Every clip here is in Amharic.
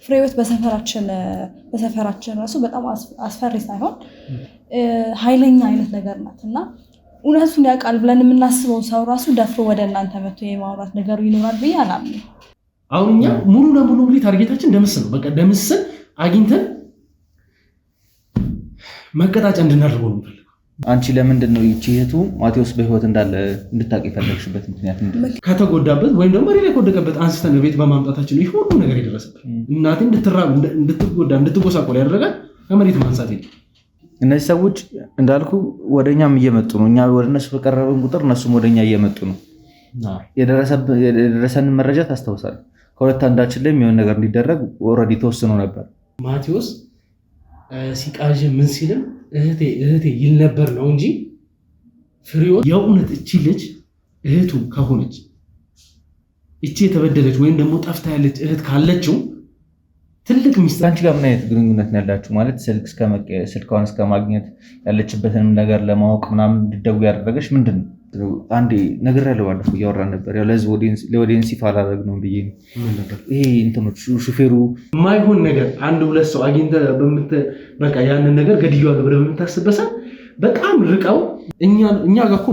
ፍሬህይወት በሰፈራችን ራሱ በጣም አስፈሪ ሳይሆን ኃይለኛ አይነት ነገር ናት እና እውነቱን ያውቃል ብለን የምናስበው ሰው ራሱ ደፍሮ ወደ እናንተ መጥቶ የማውራት ነገሩ ይኖራል ብዬ አላምንም። አሁን እኛ ሙሉ ለሙሉ እንግዲህ ታርጌታችን ደምስ ነው። በቃ ደምስን አግኝተን መቀጣጫ እንድናደርገው ነው የምፈልገው። አንቺ ለምንድን ነው ይቺ እህቱ ማቴዎስ በህይወት እንዳለ እንድታውቅ የፈለግሽበት ምክንያት ምንድን ነው? ከተጎዳበት ወይም ደግሞ ሬላ ከወደቀበት አንስተን ቤት በማምጣታችን ይህ ሁሉ ነገር የደረሰበት እናቴ እንድትራብ እንድትጎዳ እንድትጎሳቆል ያደረጋል ከመሬት ማንሳት የለም። እነዚህ ሰዎች እንዳልኩ ወደኛም እየመጡ ነው። እኛ ወደ እነሱ በቀረበን ቁጥር እነሱም ወደኛ እየመጡ ነው። የደረሰን መረጃ ታስታውሳለህ? ከሁለት አንዳችን ላይ የሚሆን ነገር እንዲደረግ ኦልሬዲ ተወስኖ ነበር። ማቴዎስ ሲቃዥ ምን ሲልም እህቴ ይል ነበር ነው እንጂ ፍሬህይወት የእውነት እቺ ልጅ እህቱ ከሆነች እቺ የተበደለች ወይም ደግሞ ጠፍታ ያለች እህት ካለችው ትልቅ ሚስጥር አንቺ ጋር ምን አይነት ግንኙነት ነው ያላችሁ? ማለት ስልኳን እስከ ማግኘት ያለችበትን ነገር ለማወቅ ምናምን እንድትደውይ ያደረገች ምንድን ነው? አንዴ ነግሬያለሁ፣ ባለፈው እያወራን ነበር። ያው ለኦዲየንስ ይፋ አላደረግ ነው ብዬ ነው። ይሄ እንትኖች ሹፌሩ የማይሆን ነገር አንድ ሁለት ሰው አግኝተህ በቃ ያንን ነገር ገድያዋለሁ ብለህ በምታስበሳ በጣም ርቀው እኛ ጋር እኮ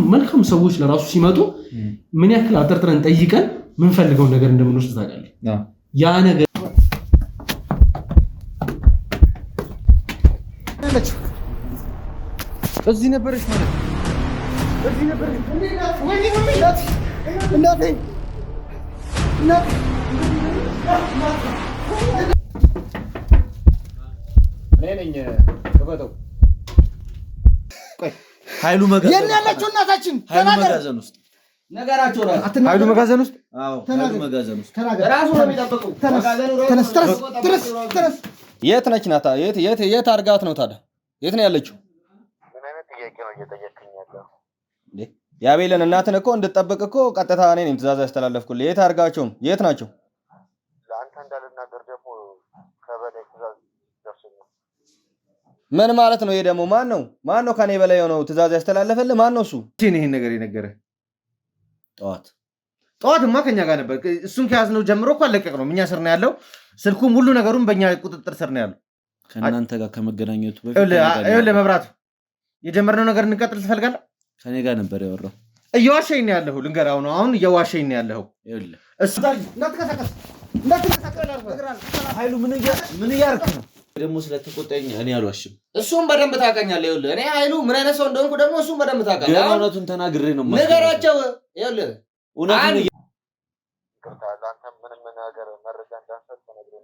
መልካም ሰዎች ለራሱ ሲመጡ ምን ያክል አጠርጥረን ጠይቀን ምንፈልገውን ነገር እንደምንወስድ ታውቃለህ። ያ ነገር እዚህ ነበረች ማለት ነው። እዚህ ነበረች። እናቴ ነኝ ከፈተው። ቆይ ኃይሉ መጋዘን የት ያለችው እናታችን? ኃይሉ መጋዘን ውስጥ ነገራቸው ራሱ ኃይሉ መጋዘን ውስጥ። አዎ ኃይሉ መጋዘን ውስጥ ራሱ ነው የሚጠብቀው። ተነስ። የት ነች ናታ? የት አርጋት ነው ታዲያ? የት ነው ያለችው? የአቤልን እናትን እኮ እንድትጠብቅ እኮ ቀጥታ እኔ ነኝ ትእዛዝ ያስተላለፍኩልህ። የት አድርጋቸው? የት ናቸው? ለአንተ እንዳልናገር ደግሞ ከበላይ ትእዛዝ ደርሶኛል። ምን ማለት ነው? ይሄ ደግሞ ማን ነው ከኔ በላይ የሆነው ትእዛዝ ያስተላለፈልህ? ማን ነው እሱ? ይሄን ነገር የነገረህ? ጠዋትማ ከኛ ጋር ነበር። እሱን ከያዝነው ጀምሮ እኮ አለቀቅነው። እኛ ስር ነው ያለው። ስልኩም ሁሉ ነገሩን በእኛ ቁጥጥር ስር ነው ያለው። ከእናንተ ጋር ከመገናኘቱ በፊት ይኸውልህ መብራቱ፣ የጀመርነው ነገር እንቀጥል ትፈልጋለህ? ከኔ ጋር ነበር ያወራው። እየዋሸኝ ነው ያለኸው። ልንገርህ አሁን እየዋሸኝ ነው ያለኸው። ይኸውልህ እሱ እንዳትከሰከስ ኃይሉ ምን እያደረክ ነው? ደግሞ ስለተቆጣኝ እኔ አልዋሽም። እሱም በደንብ ታውቀኛለህ። ይኸውልህ እኔ ኃይሉ ምን አይነት ሰው እንደሆንኩ ደግሞ እሱም በደንብ ታውቃለህ። እውነቱን ተናግሬ ነው ነገራቸው። ይኸውልህ እውነቱን ለአንተ ምንም ነገር መረጃ እንዳንሰጥ ተነግሮኝ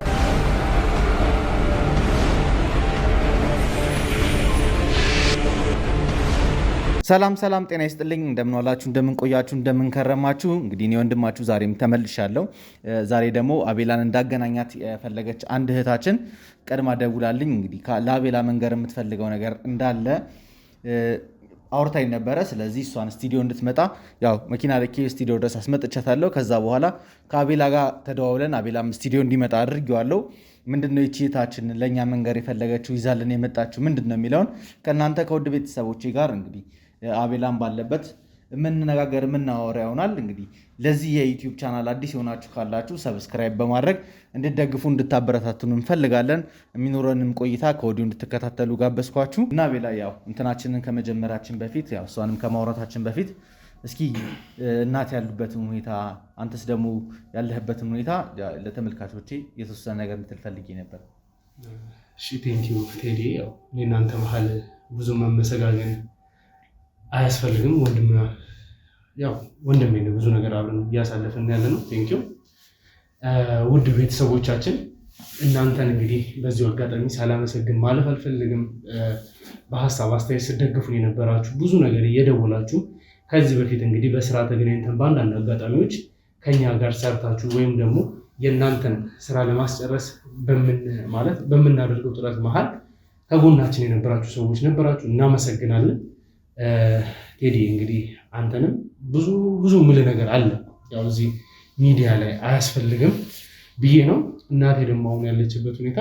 ሰላም ጤና ይስጥልኝ። እንደምን ዋላችሁ፣ እንደምን ቆያችሁ፣ እንደምን ከረማችሁ። እንግዲህ እኔ ወንድማችሁ ዛሬም ተመልሻለሁ። ዛሬ ደግሞ አቤላን እንዳገናኛት የፈለገች አንድ እህታችን ቀድማ ደውላልኝ እንግዲህ ለአቤላ መንገር የምትፈልገው ነገር እንዳለ አውርታኝ ነበረ። ስለዚህ እሷን ስቱዲዮ እንድትመጣ ያው መኪና ልኬ ስቱዲዮ ድረስ አስመጥቻታለሁ። ከዛ በኋላ ከአቤላ ጋር ተደዋውለን አቤላም ስቱዲዮ እንዲመጣ አድርጌዋለሁ። ምንድነው ይቺ እህታችን ለእኛ መንገር የፈለገችው ይዛልን የመጣችው ምንድነው የሚለውን ከእናንተ ከውድ ቤተሰቦቼ ጋር እንግዲህ አቤላም ባለበት የምንነጋገር የምናወራ ይሆናል። እንግዲህ ለዚህ የዩቲዩብ ቻናል አዲስ የሆናችሁ ካላችሁ ሰብስክራይብ በማድረግ እንድትደግፉ እንድታበረታቱን እንፈልጋለን። የሚኖረንም ቆይታ ከወዲሁ እንድትከታተሉ ጋበዝኳችሁ እና አቤላ ያው እንትናችንን ከመጀመራችን በፊት ያው እሷንም ከማውራታችን በፊት እስኪ እናት ያሉበትን ሁኔታ አንተስ ደግሞ ያለህበትን ሁኔታ ለተመልካቾቼ የተወሰነ ነገር እንድትፈልጊ ነበር። እሺ ቴንኪው ቴዲ። ያው እናንተ መሀል ብዙ መመሰጋገን አያስፈልግም። ወንድሜ ነው። ብዙ ነገር አብረን እያሳለፍን ያለ ነው። ቴንኪው ውድ ቤተሰቦቻችን፣ እናንተን እንግዲህ በዚሁ አጋጣሚ ሳላመሰግን ማለፍ አልፈልግም። በሀሳብ አስተያየት ስደግፉን የነበራችሁ ብዙ ነገር እየደወላችሁ ከዚህ በፊት እንግዲህ በስራ ተገናኝተን በአንዳንድ አጋጣሚዎች ከኛ ጋር ሰርታችሁ ወይም ደግሞ የእናንተን ስራ ለማስጨረስ በምናደርገው ጥረት መሀል ከጎናችን የነበራችሁ ሰዎች ነበራችሁ። እናመሰግናለን። ቴዲ እንግዲህ አንተንም ብዙ ምልህ ነገር አለ። ያው እዚህ ሚዲያ ላይ አያስፈልግም ብዬ ነው። እናቴ ደግሞ አሁን ያለችበት ሁኔታ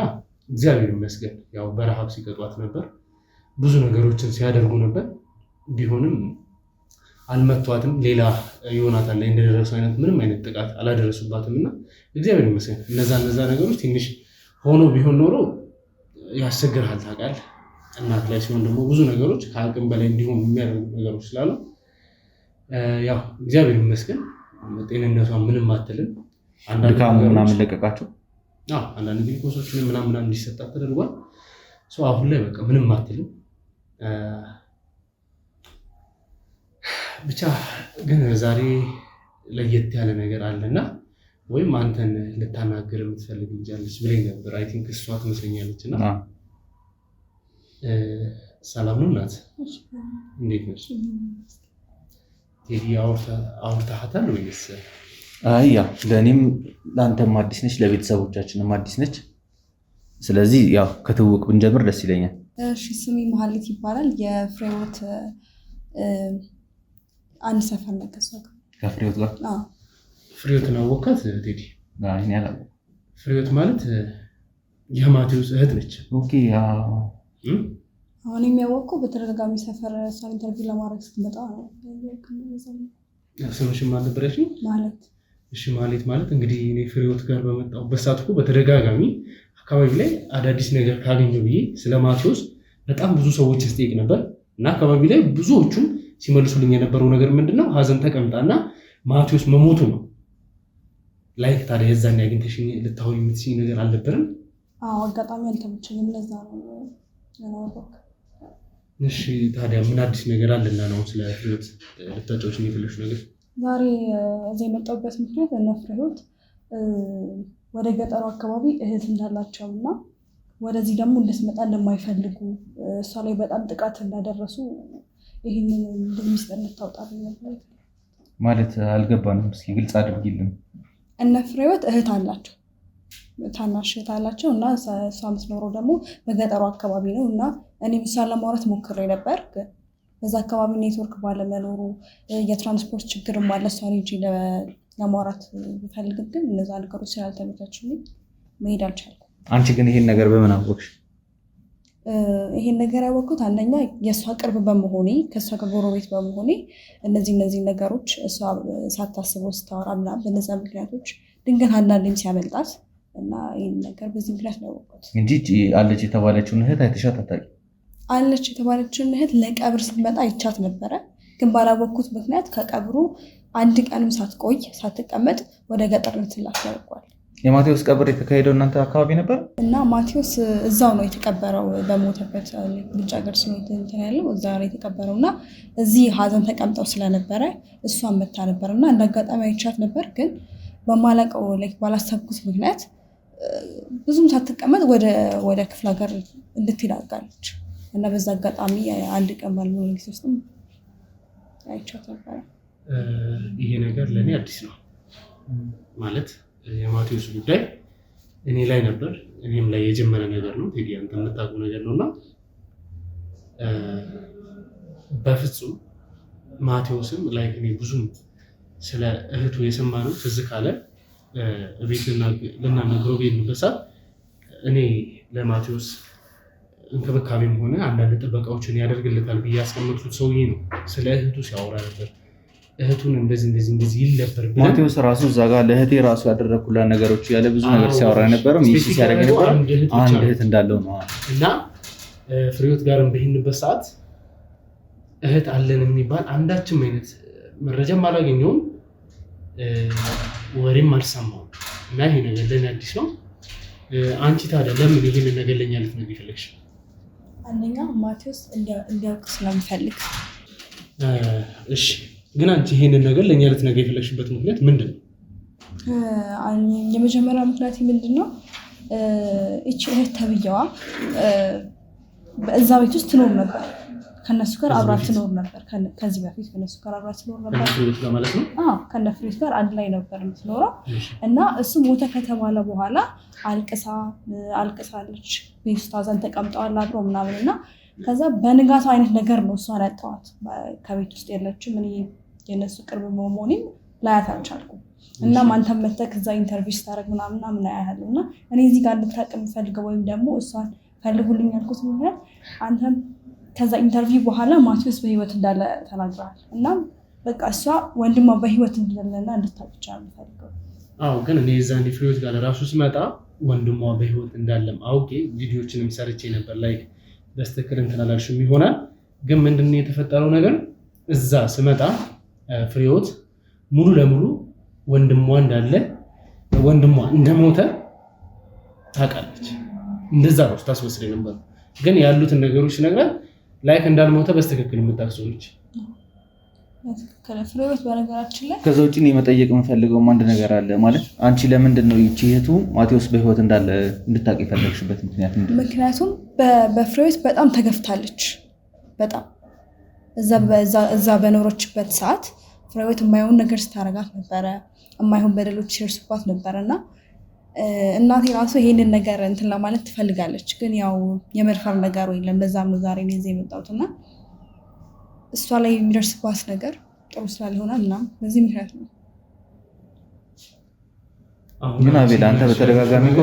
እግዚአብሔር ይመስገን ያው በረሃብ ሲቀጧት ነበር፣ ብዙ ነገሮችን ሲያደርጉ ነበር። ቢሆንም አልመቷትም። ሌላ ዮናታን ላይ እንደደረሰው አይነት ምንም አይነት ጥቃት አላደረሱባትም እና እግዚአብሔር ይመስገን። እነዛ ነገሮች ትንሽ ሆኖ ቢሆን ኖሮ ያስቸግርሃል ታውቃለህ። እናት ላይ ሲሆን ደግሞ ብዙ ነገሮች ከአቅም በላይ እንዲሆኑ የሚያደርጉ ነገሮች ስላሉ ያው እግዚአብሔር ይመስገን ጤንነቷ ምንም አትልም። ድካሙ ምናምን ለቀቃቸው። አንዳንድ ግሉኮሶች ምናምን እንዲሰጣት ተደርጓል። አሁን ላይ በቃ ምንም አትልም። ብቻ ግን ዛሬ ለየት ያለ ነገር አለና ወይም አንተን ልታናገር የምትፈልግ ልጅ አለች ብለኝ ነበር። አይ ቲንክ እሷ ትመስለኛለች እና ሰላም ነው እናት? እንዴት ነሽ? ቴዲ አውርተሃታል ወይስ? አይ ያው ለእኔም ለአንተም አዲስ ነች፣ ለቤተሰቦቻችንም አዲስ ነች። ስለዚህ ያው ከትውውቅ ብንጀምር ደስ ይለኛል። እሺ፣ ስሜ መሀሌት ይባላል። የፍሬህይወት አንድ ሰፈር ነው ከሷ ጋር። ከፍሬህይወት ጋር? ፍሬህይወትን አወቃት ቴዲ? አይ እኔ አላውቅም። ፍሬህይወት ማለት የማቴዎስ እህት ነች። ኦኬ። አሁን የሚያወቀው በተደጋጋሚ ሰፈር እሷን ኢንተርቪው ለማድረግ ስትመጣ ነው። ስምሽን ማን ነበረች? ማለት። እሺ፣ ማለት እንግዲህ እኔ ፍሬህይወት ጋር በመጣሁበት ሰዓት እኮ በተደጋጋሚ አካባቢ ላይ አዳዲስ ነገር ካገኘሁ ብዬ ስለ ማቴዎስ በጣም ብዙ ሰዎች ስጠይቅ ነበር እና አካባቢ ላይ ብዙዎቹም ሲመልሱልኝ የነበረው ነገር ምንድነው ሀዘን ተቀምጣና ማቴዎስ መሞቱ ነው። ላይክ ታዲያ የዛን ያግኝተሽኝ ልታወሪ የምትችይኝ ነገር አልነበረም? አጋጣሚ አልተመቸኝም፣ ለዛ ነው ያወራሁት። እሺ፣ ታዲያ ምን አዲስ ነገር አለና ነው ስለ ፍሬህይወት ልታጫውቺኝ የፈለግሽው ነገር? ዛሬ እዚህ የመጣሁበት ምክንያት እነ ፍሬህይወት ወደ ገጠሩ አካባቢ እህት እንዳላቸው እና ወደዚህ ደግሞ እንድትመጣ እንደማይፈልጉ እሷ ላይ በጣም ጥቃት እንዳደረሱ ይህንን ሚስጥር እንድታወጣልኝ ነበር። ማለት አልገባንም፣ እስኪ ግልጽ አድርጊልን። እነ ፍሬህይወት እህት አላቸው፣ ታናሽ እህት አላቸው እና እሷ የምትኖረው ደግሞ በገጠሩ አካባቢ ነው እና እኔም እሷን ለማውራት ሞክሬ ነበር፣ ግን በዛ አካባቢ ኔትወርክ ባለመኖሩ የትራንስፖርት ችግርም አለ። እሷን ሂጂ ለማውራት ብፈልግም ግን እነዛ ነገሮች ስላልተመቻቹልኝ መሄድ አልቻልኩም። አንቺ ግን ይሄን ነገር በምን አወቅሽ? ይሄን ነገር ያወቅኩት አንደኛ የእሷ ቅርብ በመሆኔ ከእሷ ከጎረቤት በመሆኔ እነዚህ ነገሮች እሷ ሳታስበው ስታወራ ምናምን በነዛ ምክንያቶች ድንገት አንዳንዴም ሲያመልጣት እና ይህን ነገር በዚህ ምክንያት ነው ያወቅኩት እንጂ አለች የተባለችውን እህት አይተሻት አታውቂም? አለች የተባለችውን እህት ለቀብር ስትመጣ አይቻት ነበረ፣ ግን ባላወቅኩት ምክንያት ከቀብሩ አንድ ቀንም ሳትቆይ ሳትቀመጥ ወደ ገጠር ልትላክ ያደርጓል። የማቴዎስ ቀብር የተካሄደው እናንተ አካባቢ ነበር እና ማቴዎስ እዛው ነው የተቀበረው፣ በሞተበት ውጭ ሀገር ሲሆን ያለው እዛ ነው የተቀበረው እና እዚህ ሀዘን ተቀምጠው ስለነበረ እሷን መታ ነበር እና እንደ አጋጣሚ አይቻት ነበር፣ ግን በማላውቀው ባላሰብኩት ምክንያት ብዙም ሳትቀመጥ ወደ ክፍለ ሀገር እንድትሄድ አድርጋለች እና በዛ አጋጣሚ አንድ ቀን ባልሞላ ጊዜ ውስጥም አይቻት ነበረ። ይሄ ነገር ለእኔ አዲስ ነው ማለት የማቴዎስ ጉዳይ እኔ ላይ ነበር፣ እኔም ላይ የጀመረ ነገር ነው። ቴዲ አንተ የምታውቀው ነገር ነው እና በፍጹም ማቴዎስም ላይ እኔ ብዙም ስለ እህቱ የሰማነው ትዝ ካለ ቤት ልናነግረው በሄድንበት ሰዓት እኔ ለማቴዎስ እንክብካቤም ሆነ አንዳንድ ጥበቃዎችን ያደርግለታል ብዬ ያስቀመጥኩት ሰውዬ ነው ስለ እህቱ ሲያወራ ነበር። እህቱን እንደዚህ ይል ነበር ብለን ማቴዎስ ራሱ እዛ ጋር ለእህቴ ራሱ ያደረኩላት ነገሮች ያለ ብዙ ነገር ሲያወራ የነበረው ሚስት ሲያደርግ ነበር። አንድ እህት እንዳለው ነው እና ፍሬህይወት ጋርም በሄድንበት ሰዓት እህት አለን የሚባል አንዳችም አይነት መረጃም አላገኘውም፣ ወሬም አልሰማሁም እና ይሄ ነገር ለእኔ አዲስ ነው። አንቺ ታዲያ ለምን ይሄንን ነገር ለእኛ ልትነግሪኝ ፈለግሽ? አንደኛ ማቴዎስ እንዲያውቅ ስለምፈልግ። እሺ፣ ግን አንቺ ይሄንን ነገር ለእኛ ልትነግሪኝ የፈለግሽበት ምክንያት ምንድን ነው? የመጀመሪያ ምክንያት ምንድን ነው? ይቺ እህት ተብዬዋ በዛ ቤት ውስጥ ትኖር ነበር፣ ከነሱ ጋር አብራት ትኖር ነበር። ከዚህ በፊት ከነሱ ጋር አብራት ትኖር ነበር ማለት ነው። ከነ ፍሬህይወት ጋር አንድ ላይ ነበር የምትኖረው እና እሱ ሞተ ከተባለ በኋላ አልቅሳለች። ቤት ውስጥ ሀዘን ተቀምጠዋል አብረው ምናምን እና ከዛ በንጋቱ አይነት ነገር ነው እሷን ያጣኋት። ከቤት ውስጥ የለችም። እኔ የነሱ ቅርብ መሆኔም ላያት አልቻልኩም እና አንተም መተህ እዛ ኢንተርቪው ስታደርግ ምናምን አያለሁ እና እኔ እዚህ ጋር እንድታውቅ የምፈልገው ወይም ደግሞ እሷን ፈልጉልኝ ያልኩት ምክንያት አንተም ከዛ ኢንተርቪው በኋላ ማቴዎስ በህይወት እንዳለ ተናግረሃል እና በቃ እሷ ወንድሟ በህይወት እንደሌለና እንድታውቅ ፈልገው። አዎ ግን እኔ የዛኔ ፍሬህይወት ጋር ራሱ ስመጣ ወንድሟ በህይወት እንዳለም አውቄ ቪዲዮዎችንም ሰርቼ ነበር። ላይክ በስተክል እንትን አላልሽም ይሆናል። ግን ምንድነው የተፈጠረው ነገር እዛ ስመጣ ፍሬህይወት ሙሉ ለሙሉ ወንድሟ እንዳለ ወንድሟ እንደሞተ ታውቃለች። እንደዛ ነው ታስመስለኝ ነበር። ግን ያሉትን ነገሮች ሲነግራት ላይክ እንዳልሞተ በስተክል የምታክሰውች ፍሬህይወት በነገራችን ላይ ከዛ ውጪ ነው መጠየቅ የምፈልገው አንድ ነገር አለ። ማለት አንቺ ለምንድን ነው ይቺ እህቱ ማቴዎስ በህይወት እንዳለ እንድታውቂ የፈለግሽበት ምክንያት ምንድን ነው? ምክንያቱም በፍሬህይወት በጣም ተገፍታለች። በጣም እዛ በኖረችበት ሰዓት ፍሬህይወት የማይሆን ነገር ስታረጋት ነበረ፣ የማይሆን በደሎች ሲደርሱባት ነበረ እና እናቴ ራሱ ይሄንን ነገር እንትን ለማለት ትፈልጋለች። ግን ያው የመድፈር ነገሩ የለም። በዛም ነው ዛሬ ነው እዚህ የመጣሁት እና እሷ ላይ የሚደርስባት ነገር ጥሩ ስላልሆነ ምናምን በዚህ ምክንያት ነው። ግን አቤል አንተ በተደጋጋሚ እኮ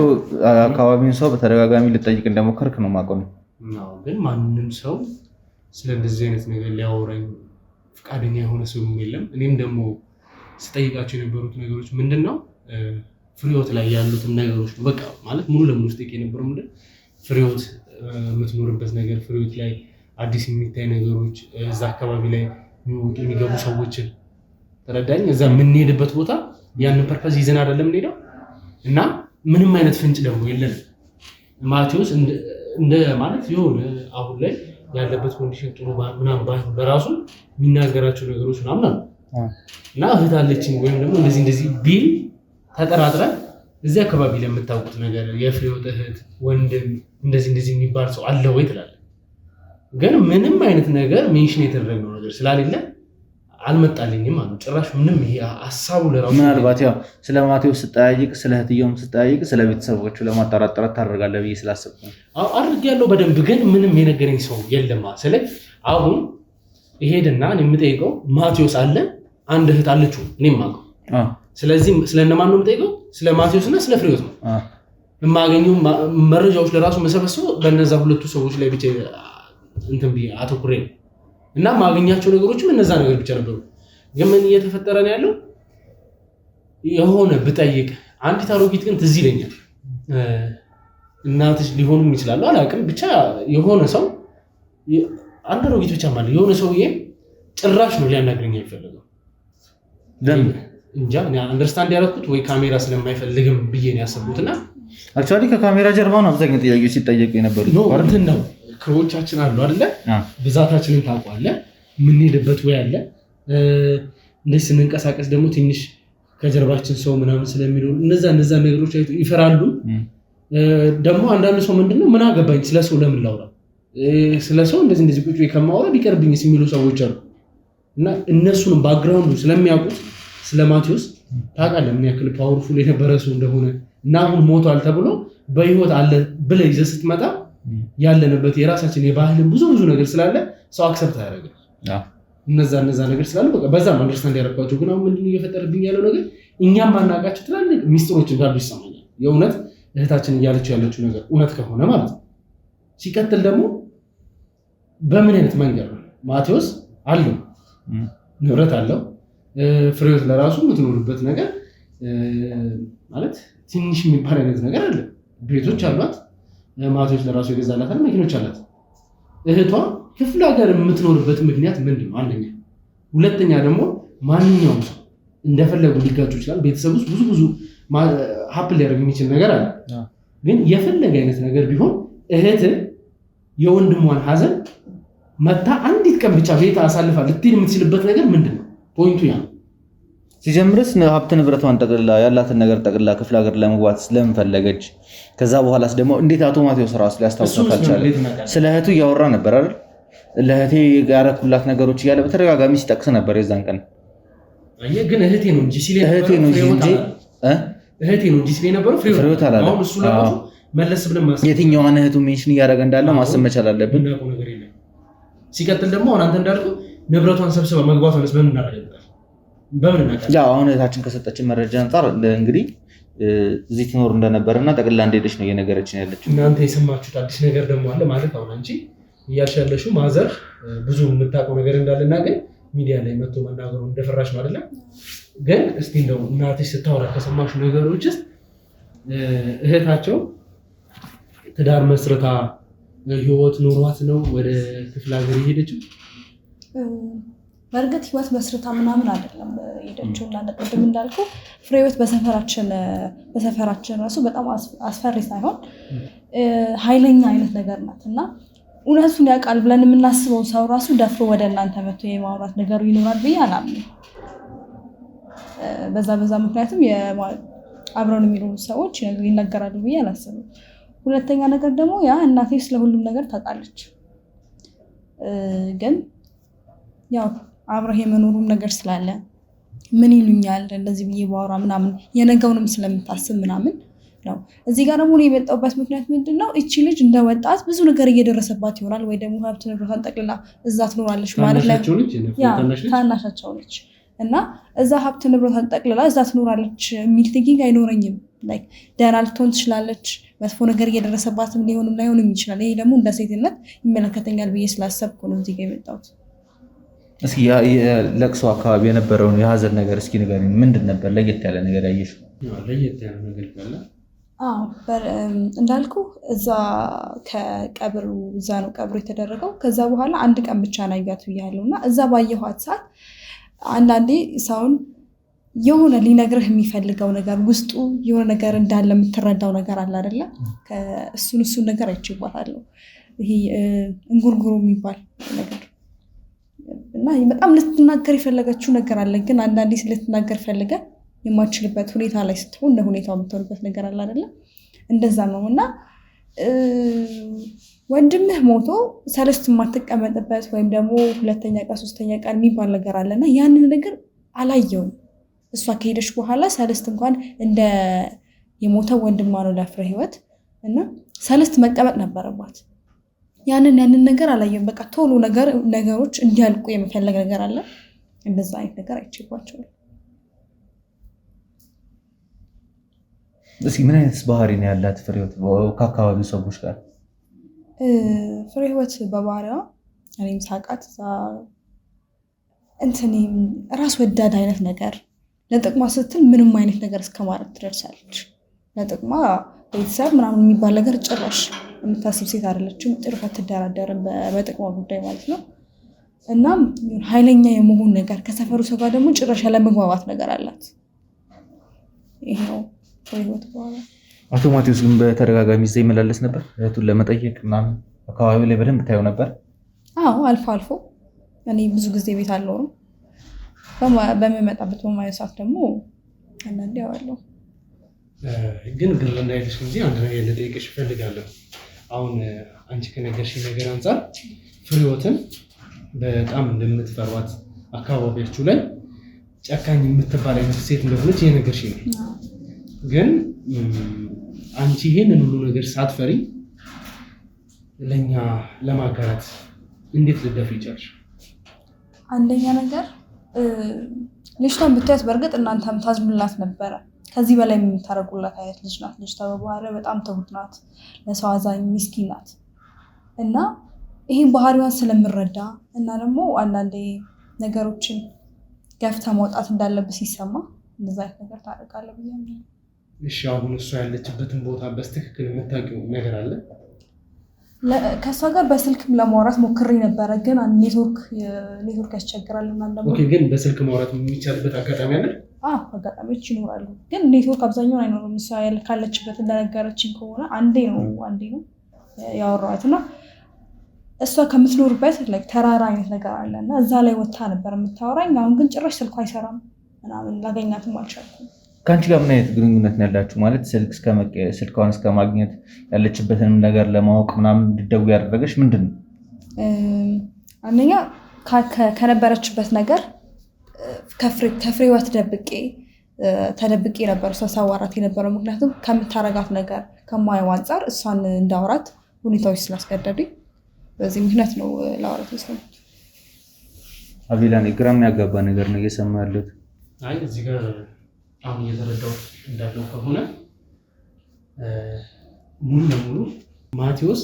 አካባቢውን ሰው በተደጋጋሚ ልጠይቅ እንደሞከርክ ነው የማውቀው። ግን ማንም ሰው ስለዚህ አይነት ነገር ሊያወራኝ ፈቃደኛ የሆነ ሰው የለም። እኔም ደግሞ ስጠይቃቸው የነበሩት ነገሮች ምንድነው ፍሬህይወት ላይ ያሉትን ነገሮች ነው። በቃ ማለት ሙሉ ለሙሉ ስጠይቅ የነበረው ምንድን ፍሬህይወት የምትኖርበት ነገር፣ ፍሬህይወት ላይ አዲስ የሚታይ ነገሮች፣ እዛ አካባቢ ላይ የሚወጡ የሚገቡ ሰዎችን ተረዳኝ። እዛ የምንሄድበት ቦታ ያንን ፐርፐዝ ይዘን አይደለም የምንሄደው እና ምንም አይነት ፍንጭ ደግሞ የለም። ማቴዎስ እንደ ማለት የሆነ አሁን ላይ ያለበት ኮንዲሽን ጥሩ ምናምን ባይሆን በራሱ የሚናገራቸው ነገሮች ምናምን አሉ እና እህት አለችኝ ወይም ደግሞ እንደዚህ ቢል ተጠራጥረን እዚህ አካባቢ ለምታውቁት ነገር የፍሬህይወት እህት ወንድም እንደዚህ የሚባል ሰው አለ ወይ ትላለህ። ግን ምንም አይነት ነገር ሜንሽን የተደረገው ነገር ስላሌለ አልመጣልኝም አሉ። ጭራሽ ምንም ይሄ ሐሳቡ ለራሱ ምናልባት ያው ስለ ማቴዎስ ስጠያይቅ ስለ እህትየውም ስጠያይቅ ስለ ቤተሰቦቹ ለማጣራት ጥረት ታደርጋለህ ብዬ ስላሰብኩ አድርጌያለሁ በደንብ። ግን ምንም የነገረኝ ሰው የለም። ስለዚህ አሁን እሄድና የምጠይቀው ማቴዎስ አለ አንድ እህት አለችው እኔም የማውቀው። ስለዚህ ስለነማን ነው የምጠይቀው? ስለ ማቴዎስና ስለ ፍሬህይወት ነው የማገኘው መረጃዎች ለራሱ መሰበሰበው በእነዛ ሁለቱ ሰዎች ላይ ብቻ እንትን ብዬ አተኩሬ ነው እና ማገኛቸው ነገሮችም እነዛ ነገር ብቻ ነበሩ። ግን ምን እየተፈጠረ ነው ያለው? የሆነ ብጠይቅ አንዲት አሮጊት ግን ትዝ ይለኛል። እናትሽ ሊሆኑም ይችላሉ አላውቅም። ብቻ የሆነ ሰው አንድ አሮጊት ብቻ ማለት የሆነ ሰውዬ ጭራሽ ነው ሊያናግረኝ የሚፈልገው። እንጃ አንደርስታንድ ያደረኩት ወይ ካሜራ ስለማይፈልግም ብዬ ነው ያሰብኩትና አክቹዋሊ ከካሜራ ጀርባ ነው አብዛኛው ጥያቄዎች ሲጠየቁ የነበሩት። እንትን ነው ክሮቻችን አሉ አይደለ? ብዛታችንን ታውቃለህ። የምንሄድበት ወይ አለ። እንደዚህ ስንንቀሳቀስ ደግሞ ትንሽ ከጀርባችን ሰው ምናምን ስለሚኖር እነዛ ነገሮች ይፈራሉ። ደግሞ አንዳንድ ሰው ምንድነው ምን አገባኝ ስለ ሰው ለምን ላውራ፣ ስለ ሰው እንደዚህ ቁጭ ከማውራ ቢቀርብኝስ የሚሉ ሰዎች አሉ። እና እነሱንም ባክግራውንዱ ስለሚያውቁት ስለ ማቴዎስ ታውቃለህ ምን ያክል ፓወርፉል የነበረ ሰው እንደሆነ እና አሁን ሞቷል ተብሎ በህይወት አለ ብለህ ይዘህ ስትመጣ ያለንበት የራሳችን የባህልን ብዙ ነገር ስላለ ሰው አክሰፕት አያደርግም። እነዛ ነገር ስላለ በቃ በዛም አንደርስታንድ ያደረኳቸው። ግን አሁን ምንድነው እየፈጠረብኝ ያለው ነገር እኛም ማናውቃቸው ትላልቅ ሚስጥሮች እንዳሉ ይሰማኛል። የእውነት እህታችን እያለችው ያለችው ነገር እውነት ከሆነ ማለት ነው። ሲቀጥል ደግሞ በምን አይነት መንገድ ነው ማቴዎስ አለው ንብረት አለው። ፍሬህይወት ለራሱ የምትኖርበት ነገር ማለት ትንሽ የሚባል አይነት ነገር አለ። ቤቶች አሏት። ማቴዎስ ለራሱ የገዛላታል መኪኖች አላት። እህቷ ክፍለ ሀገር የምትኖርበት ምክንያት ምንድን ነው? አንደኛ። ሁለተኛ ደግሞ ማንኛውም ሰው እንደፈለጉ ሊጋጩ ይችላል። ቤተሰብ ውስጥ ብዙ ሀፕል ሊያደርግ የሚችል ነገር አለ። ግን የፈለገ አይነት ነገር ቢሆን እህት የወንድሟን ሀዘን መታ አንዲት ቀን ብቻ ቤት አሳልፋ ልትሄድ የምትችልበት ነገር ምንድን ነው? ፖይንቱ ያ ነው። ሲጀምርስ ሀብት ንብረቷን ጠቅልላ ያላትን ነገር ጠቅልላ ክፍለ ሀገር ለመግባት ስለምን ፈለገች? ከዛ በኋላስ ደግሞ እንዴት አቶ ማቴዎስ ራሱ ሊያስታውሳት አልቻለ? ስለ እህቱ እያወራ ነበር አይደል? ለእህቴ ያረኩላት ነገሮች እያለ በተደጋጋሚ ሲጠቅስ ነበር። የዛን ቀን ግን እህቴ ነው እንጂ ሲል ነበረው ፍሬህይወት አላለም። አሁን እሱ ለራሱ መለስ ብለን ማሰብ የትኛዋን እህቱ ሜንሽን እያደረገ እንዳለ ማሰብ መቻል አለብን። ሲቀጥል ደግሞ አሁን አንተ እንዳልከው ንብረቷን ሰብስባ መግባቷንስ በምን እናደርጋለን? በምን እናውቃለን? ያው አሁን እህታችን ከሰጠችን መረጃ አንጻር እንግዲህ እዚህ ትኖር እንደነበረና ጠቅልላ እንደሄደች ነው እየነገረችን ያለችው። እናንተ የሰማችሁት አዲስ ነገር ደግሞ አለ ማለት አሁን አንቺ እያልሽ ያለሽው ማዘር ብዙ የምታውቀው ነገር እንዳለና ግን ሚዲያ ላይ መጥቶ መናገሩ እንደፈራሽ ነው አይደለም። ግን እስቲ እንደው እናትሽ ስታወራ ከሰማሽ ነገሮች ውስጥ እህታቸው ትዳር መስረታ ህይወት ኖሯት ነው ወደ ክፍለ ሀገር የሄደችው? በእርግጥ ህይወት መስረታ ምናምን አይደለም ሄደችው። እና ቅድም እንዳልኩ ፍሬህይወት በሰፈራችን ራሱ በጣም አስፈሪ ሳይሆን ኃይለኛ አይነት ነገር ናት እና እውነቱን ያውቃል ብለን የምናስበው ሰው ራሱ ደፍሮ ወደ እናንተ መጥቶ የማውራት ነገሩ ይኖራል ብዬ አላምንም። በዛ ምክንያቱም አብረውን የሚኖሩ ሰዎች ይነገራሉ ብዬ አላስብም። ሁለተኛ ነገር ደግሞ ያ እናቴ ስለሁሉም ነገር ታውቃለች። ግን ያው አብረህ የመኖሩም ነገር ስላለ ምን ይሉኛል እንደዚህ ብዬ ባወራ ምናምን የነገውንም ስለምታስብ ምናምን ነው። እዚህ ጋር ደግሞ የመጣሁበት ምክንያት ምንድነው? እቺ ልጅ እንደ ወጣት ብዙ ነገር እየደረሰባት ይሆናል ወይ ደግሞ ሀብት ንብረቷን ጠቅልላ እዛ ትኖራለች ማለት ላይ ታናሻቸው ነች እና እዛ ሀብት ንብረቷን ጠቅልላ እዛ ትኖራለች የሚል ቲንኪንግ አይኖረኝም። ላይክ ደህና ልትሆን ትችላለች፣ መጥፎ ነገር እየደረሰባትም ሊሆንም ላይሆንም ይችላል። ይሄ ደግሞ እንደ ሴትነት ይመለከተኛል ብዬ ስላሰብኩ ነው እዚህ ጋር የመጣሁት። እስኪ ለቅሶ አካባቢ የነበረውን የሀዘን ነገር እስኪ ንገሪኝ። ምንድን ነበር ለየት ያለ ነገር ያየሽው? ለየት ያለ ነገር ካለ? እንዳልኩ እዛ ከቀብሩ እዛ ነው ቀብሩ የተደረገው። ከዛ በኋላ አንድ ቀን ብቻ ነው ያያት ብያለሁ እና እዛ ባየኋት ሰዓት አንዳንዴ ሰውን የሆነ ሊነግርህ የሚፈልገው ነገር ውስጡ የሆነ ነገር እንዳለ የምትረዳው ነገር አለ አይደለ? እሱን ነገር አይቼባታለሁ። ይሄ እንጉርጉሮ የሚባል ነገር እና በጣም ልትናገር የፈለገችው ነገር አለ። ግን አንዳንዴ ልትናገር ፈልገ የማችልበት ሁኔታ ላይ ስትሆን እንደ ሁኔታው የምትሆንበት ነገር አለ አይደለ? እንደዛ ነው እና ወንድምህ ሞቶ ሰለስት የማትቀመጥበት ወይም ደግሞ ሁለተኛ ቀን ሶስተኛ ቀን የሚባል ነገር አለና ያንን ነገር አላየውም። እሷ ከሄደች በኋላ ሰለስት እንኳን እንደ የሞተው ወንድሟ ነው ለፍሬህይወት እና ሰለስት መቀመጥ ነበረባት። ያንን ነገር አላየውም። በቃ ቶሎ ነገሮች እንዲያልቁ የመፈለግ ነገር አለ። እንደዛ አይነት ነገር አይቼባቸዋል። እስኪ ምን አይነት ባህሪ ነው ያላት ፍሬህይወት ከአካባቢው ሰዎች ጋር? ፍሬህይወት በባህሪዋ እኔም ሳቃት ራስ ወዳድ አይነት ነገር ለጥቅሟ ስትል ምንም አይነት ነገር እስከማድረግ ትደርሳለች። ለጥቅሟ ቤተሰብ ምናምን የሚባል ነገር ጭራሽ የምታስብ ሴት አይደለችም። ጥሩፍ አትደራደርም በጥቅሟ ጉዳይ ማለት ነው። እናም ኃይለኛ የመሆን ነገር ከሰፈሩ ሰው ጋር ደግሞ ጭራሽ ያለመግባባት ነገር አላት። ይሄ ነው ፍሬህይወት በኋላ። አቶ ማቴዎስ ግን በተደጋጋሚ እዛ ይመላለስ ነበር እህቱን ለመጠየቅ ምናምን አካባቢው ላይ በደንብ ታየው ነበር? አዎ አልፎ አልፎ። እኔ ብዙ ጊዜ ቤት አልኖርም። በምመጣበት በማየው ሰዓት ደግሞ አንዳንዴ አያለሁ። ግን ግር እንዳይልሽ ጊዜ አንድ ነገር ልጠይቅሽ እፈልጋለሁ። አሁን አንቺ ከነገርሽኝ ነገር አንጻር ፍሬህይወትን በጣም እንደምትፈሯት አካባቢያችሁ ላይ ጨካኝ የምትባል አይነት ሴት እንደሆነች የነገርሽኝ ነው። ግን አንቺ ይሄንን ሁሉ ነገር ሳትፈሪ ለኛ ለማጋራት እንዴት ልደፍሪ ይቻልሽ? አንደኛ ነገር ልጅቷን ብታያት በእርግጥ እናንተም ታዝኑላት ነበረ። ከዚህ በላይ የምታደርጉላት አይነት ልጅ ናት። ልጅቷ በባህሪዋ በጣም ትሁት ናት፣ ለሰው አዛኝ ምስኪን ናት እና ይህን ባህሪዋን ስለምረዳ እና ደግሞ አንዳንዴ ነገሮችን ገፍታ ማውጣት እንዳለብህ ሲሰማ እንደዛ አይነት ነገር ታደርጋለህ ብዬ ነው። እሺ አሁን እሷ ያለችበትን ቦታ በስትክክል የምታውቂው ነገር አለ? ከእሷ ጋር በስልክም ለማውራት ሞክሬ ነበረ፣ ግን ኔትወርክ ያስቸግራል። ኦኬ፣ ግን በስልክ ማውራት የሚቻልበት አጋጣሚ አለ? አጋጣሚዎች ይኖራሉ፣ ግን ኔትወርክ አብዛኛውን አይኖርም። እሷ ካለችበት እንደነገረችኝ ከሆነ አንዴ ነው ያወራኋት እና እሷ ከምትኖርበት ተራራ አይነት ነገር አለ እና እዛ ላይ ወጥታ ነበር የምታወራኝ። አሁን ግን ጭራሽ ስልኳ አይሰራም ምናምን፣ ላገኛትም አልቻልኩም። ከአንቺ ጋር ምን አይነት ግንኙነት ነው ያላችሁ? ማለት ስልኳን እስከ ማግኘት ያለችበትንም ነገር ለማወቅ ምናምን እንድትደውይ ያደረገች ምንድን ነው? አንደኛ ከነበረችበት ነገር ከፍሬህይወት ተደብቄ ነበር እሷ ሳዋራት የነበረው። ምክንያቱም ከምታረጋት ነገር ከማየው አንጻር እሷን እንዳወራት ሁኔታዎች ስላስገደዱኝ በዚህ ምክንያት ነው ላወራት የሰማሁት። አቤላ፣ ግራ የሚያጋባ ነገር ነው እየሰማ ያለሁት። አይ እዚህ ጋር አሁን እየተረዳሁት እንዳለው ከሆነ ሙሉ ለሙሉ ማቴዎስ